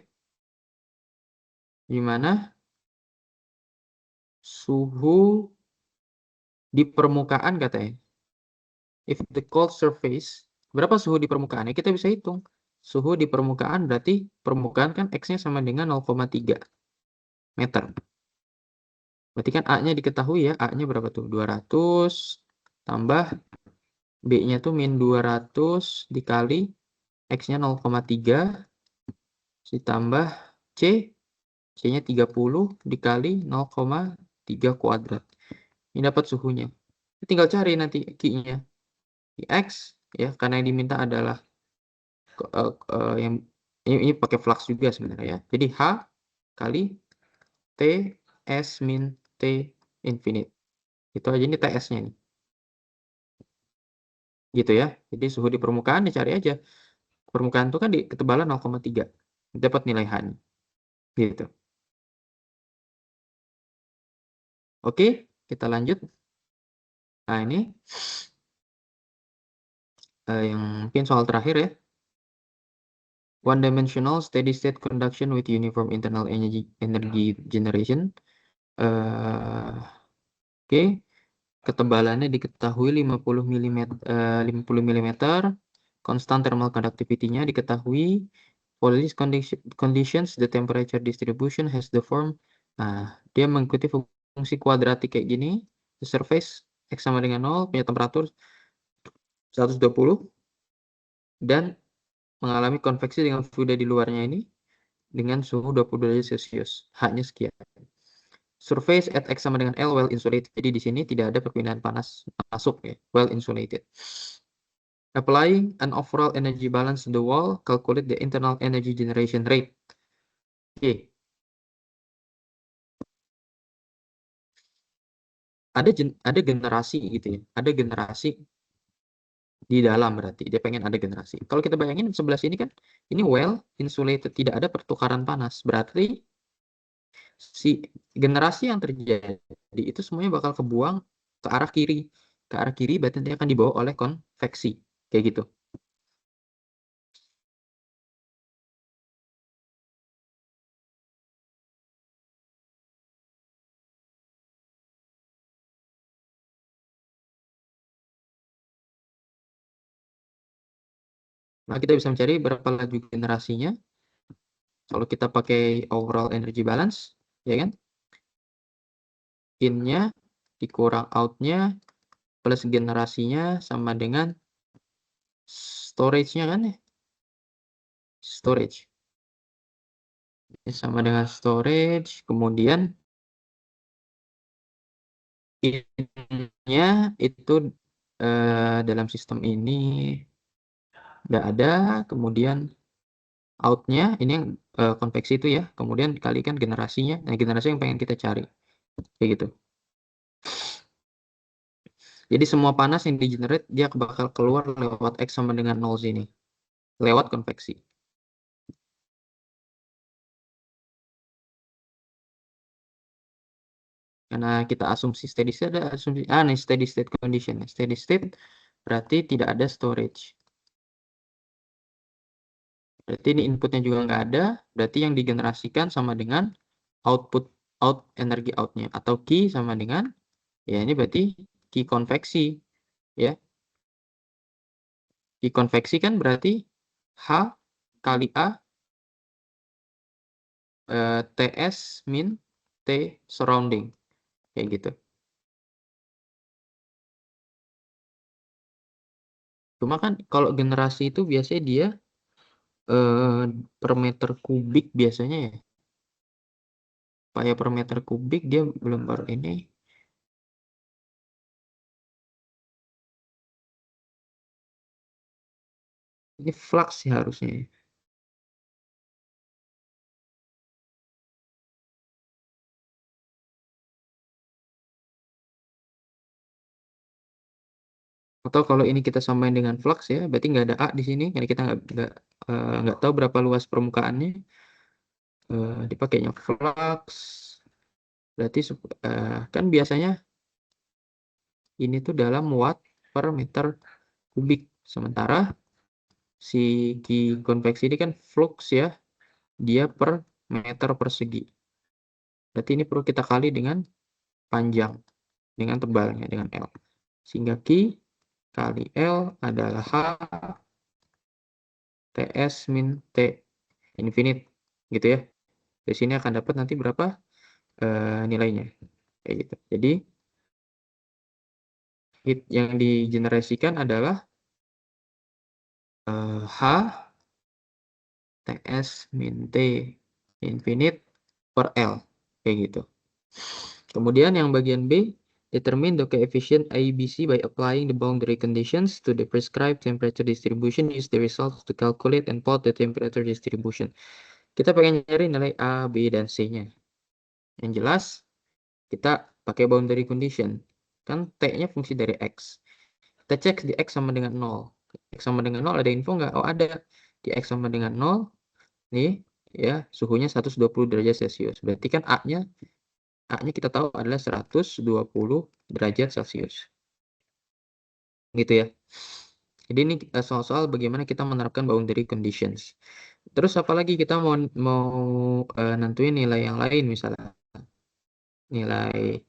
S1: Gimana? Suhu di permukaan katanya. If the cold surface, berapa suhu di permukaan? Kita bisa hitung. Suhu di permukaan berarti permukaan kan X-nya sama dengan 0,3 meter. Berarti kan A-nya diketahui ya. A-nya berapa tuh? 200 tambah B-nya tuh min 200 dikali X-nya 0,3 ditambah C. C-nya 30 dikali 0,3 kuadrat. Ini dapat suhunya. Tinggal cari nanti Q-nya. X ya, karena yang diminta adalah yang ini pakai flux juga sebenarnya ya. Jadi H kali T S min T infinite. Itu aja, ini TS-nya nih. Gitu ya. Jadi suhu di permukaan dicari aja. Permukaan itu kan di ketebalan 0,3. Dapat nilai H. Gitu. Oke, kita lanjut. Nah, ini yang mungkin soal terakhir ya. One dimensional steady state conduction with uniform internal energy generation. Oke. Ketebalannya diketahui 50 mm, constant thermal conductivity-nya diketahui, for these conditions the temperature distribution has the form. Nah, dia mengikuti fungsi kuadratik kayak gini. The surface X sama dengan 0, punya temperatur 120 dan mengalami konveksi dengan fluida di luarnya ini dengan suhu 20 derajat Celcius. H-nya sekian. Surface at X sama dengan L well insulated. Jadi di sini tidak ada perpindahan panas masuk ya. Well insulated. Applying an overall energy balance to the wall, calculate the internal energy generation rate. Oke. Ada generasi gitu ya. Ada generasi di dalam berarti. Dia pengen ada generasi. Kalau kita bayangin sebelah sini kan ini well insulated, tidak ada pertukaran panas. Berarti si generasi yang terjadi itu semuanya bakal kebuang ke arah kiri. Ke arah kiri berarti nanti akan dibawa oleh konveksi. Kayak gitu. Nah, kita bisa mencari berapa laju generasinya. Kalau kita pakai overall energy balance, ya kan? In-nya dikurang out-nya plus generasinya sama dengan storage-nya kan ya? Storage. Ini sama dengan storage, kemudian in-nya itu dalam sistem ini nggak ada, kemudian out-nya ini yang konveksi itu ya, kemudian dikalikan generasinya, nah generasi yang pengen kita cari, kayak gitu. Jadi semua panas yang di-generate dia bakal keluar lewat X sama dengan 0 sini. Lewat konveksi. Karena kita asumsi steady state, ada asumsi nih steady state condition. Steady state berarti tidak ada storage. Berarti ini inputnya juga nggak ada, berarti yang digenerasikan sama dengan energi outnya, atau Q sama dengan, ya ini berarti Q konveksi, ya. Q konveksi kan berarti H kali A TS min T surrounding, kayak gitu. Cuma kan kalau generasi itu biasanya dia per meter kubik biasanya ya. Upaya per meter kubik dia belum baru ini. Ini flux sih harusnya. Atau kalau ini kita samain dengan flux ya, berarti nggak ada A di sini. Jadi kita nggak tahu berapa luas permukaannya. Dipakainya flux. Berarti kan biasanya ini tuh dalam watt per meter kubik. Sementara si Ki konveksi ini kan flux ya, dia per meter persegi. Berarti ini perlu kita kali dengan panjang, dengan tebalnya, dengan L. Sehingga Q kali L adalah H TS min T infinite. Gitu ya. Di sini akan dapat nanti berapa nilainya. Kayak gitu. Jadi, heat yang digenerasikan adalah H TS min T infinite per L. Kayak gitu. Kemudian yang bagian B, determine the coefficient ABC by applying the boundary conditions to the prescribed temperature distribution. Use the results to calculate and plot the temperature distribution. Kita pengen nyari nilai A, B, dan C-nya. Yang jelas, kita pakai boundary condition. Kan T-nya fungsi dari X. Kita cek di X sama dengan 0. X sama dengan 0 ada info nggak? Oh ada. Di X sama dengan 0, nih ya suhunya 120 derajat Celcius. Berarti kan A-nya kita tahu adalah 120 derajat Celcius. Gitu ya. Jadi ini soal-soal bagaimana kita menerapkan boundary conditions. Terus apalagi kita mau nentuin nilai yang lain misalnya. Nilai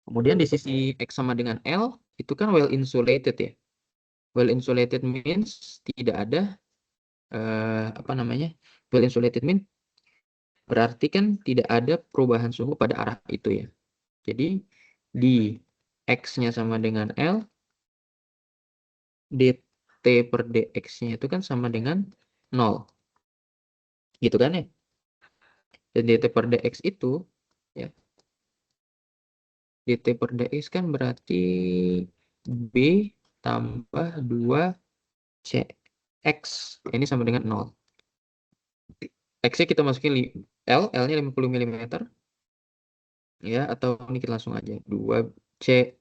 S1: kemudian di sisi X sama dengan L itu kan well insulated ya. Well insulated means tidak ada apa namanya? Well insulated means berarti kan tidak ada perubahan suhu pada arah itu ya. Jadi di X-nya sama dengan L, dt per dx-nya itu kan sama dengan 0. Gitu kan ya? Dan dt per dx itu, ya, dt per dx kan berarti B tambah 2cx. Ini sama dengan 0. X-nya kita masukin L-nya 50 mm. Ya, atau ini kita langsung aja. 2C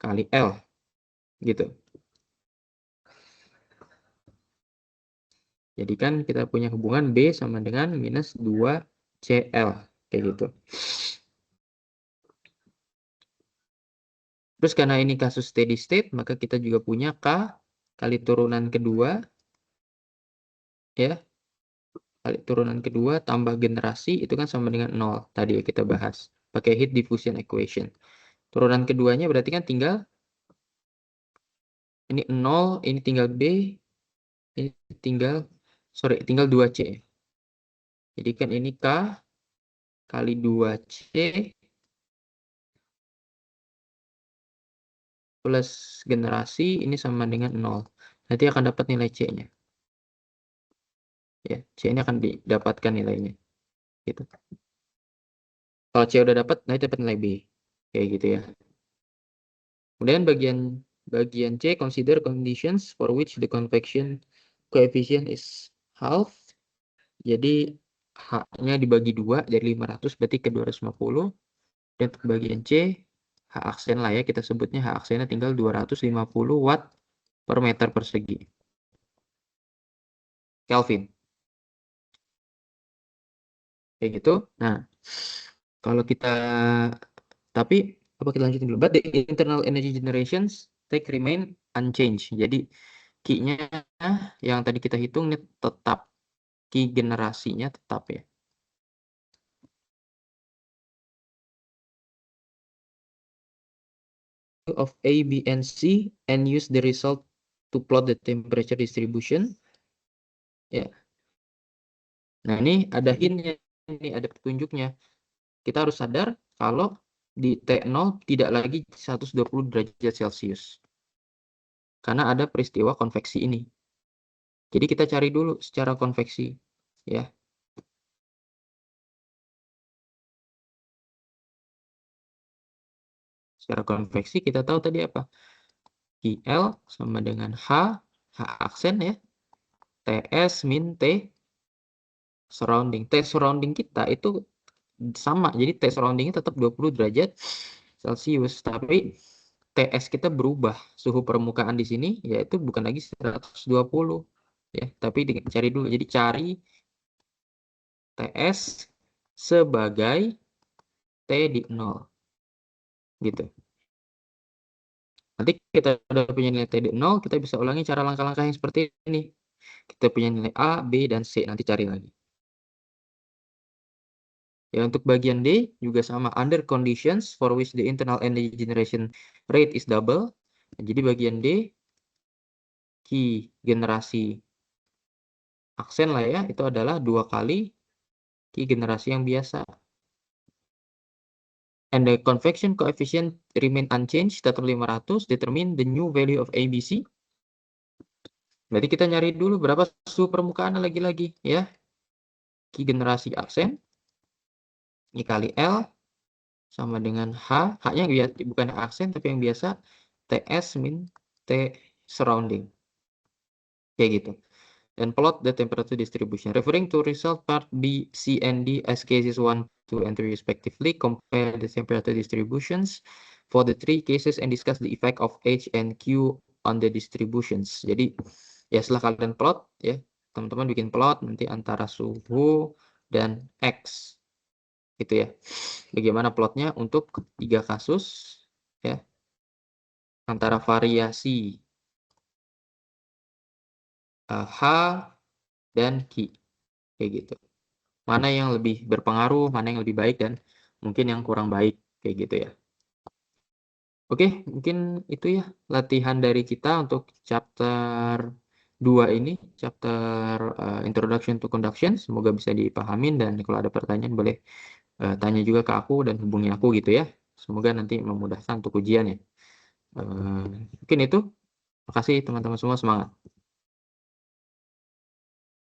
S1: kali L. Gitu. Jadi kan kita punya hubungan B sama dengan minus 2CL. Kayak gitu. Terus karena ini kasus steady state, maka kita juga punya K kali turunan kedua. Ya. Kali turunan kedua tambah generasi, itu kan sama dengan 0. Tadi ya kita bahas. Pakai heat diffusion equation. Turunan keduanya berarti kan tinggal ini 0, ini tinggal B, ini tinggal 2C. Jadi kan ini K kali 2C plus generasi ini sama dengan 0. Nanti akan dapat nilai C-nya. Ya, C ini akan didapatkan nilainya. Gitu. Kalau C udah dapat, nanti dapat nilai B. Kayak gitu ya. Kemudian bagian C, consider conditions for which the convection coefficient is half. Jadi H-nya dibagi 2 dari 500 berarti ke 250. Dan untuk bagian C, H aksen lah ya, kita sebutnya H aksennya tinggal 250 watt per meter persegi. Kelvin. Kayak gitu. Nah, kalau kita tapi apa kita lanjutin dulu? But the internal energy generations take remain unchanged. Jadi Q-nya yang tadi kita hitung ini tetap. Q generasinya tetap ya. Of A, B, and C and use the result to plot the temperature distribution. Ya. Nah, ini ada hintnya, ini ada petunjuknya. kita harus sadar kalau di T0 tidak lagi 120 derajat Celcius. Karena ada peristiwa konveksi ini. Jadi kita cari dulu secara konveksi, ya. Secara konveksi kita tahu tadi apa? IL sama dengan H aksen ya. TS min T surrounding. T surrounding kita itu sama. Jadi T surroundingnya tetap 20 derajat Celcius. Tapi TS kita berubah. Suhu permukaan di sini yaitu bukan lagi 120. Ya, tapi cari dulu. Jadi cari TS sebagai T di 0. Gitu. Nanti kita udah punya nilai T di 0, kita bisa ulangi cara langkah-langkah yang seperti ini. Kita punya nilai A, B, dan C. Nanti cari lagi. Ya, untuk bagian D juga sama. Under conditions for which the internal energy generation rate is double. Nah, jadi bagian D, Q generasi aksen lah ya, itu adalah 2 kali Q generasi yang biasa. And the convection coefficient remain unchanged, tetap 500, determine the new value of ABC. Berarti kita nyari dulu berapa suhu permukaan lagi-lagi ya. Q generasi aksen dikali L sama dengan H-nya bukan aksen tapi yang biasa, TS min T surrounding. Kayak gitu. And plot the temperature distribution. Referring to result part B, C, and D as cases 1, 2, and 3 respectively, compare the temperature distributions for the 3 cases and discuss the effect of H and Q on the distributions. Jadi, ya setelah kalian plot, ya teman-teman bikin plot nanti antara suhu dan X. Gitu ya. Bagaimana plotnya untuk 3 kasus, ya, antara variasi H dan Q. Kayak gitu. Mana yang lebih berpengaruh, mana yang lebih baik, dan mungkin yang kurang baik. Kayak gitu ya. Oke, mungkin itu ya latihan dari kita untuk chapter 2 ini. Chapter Introduction to Conduction. Semoga bisa dipahamin, dan kalau ada pertanyaan boleh tanya juga ke aku dan hubungi aku gitu ya. Semoga nanti memudahkan untuk ujian ya. Mungkin itu. Makasih teman-teman semua, semangat.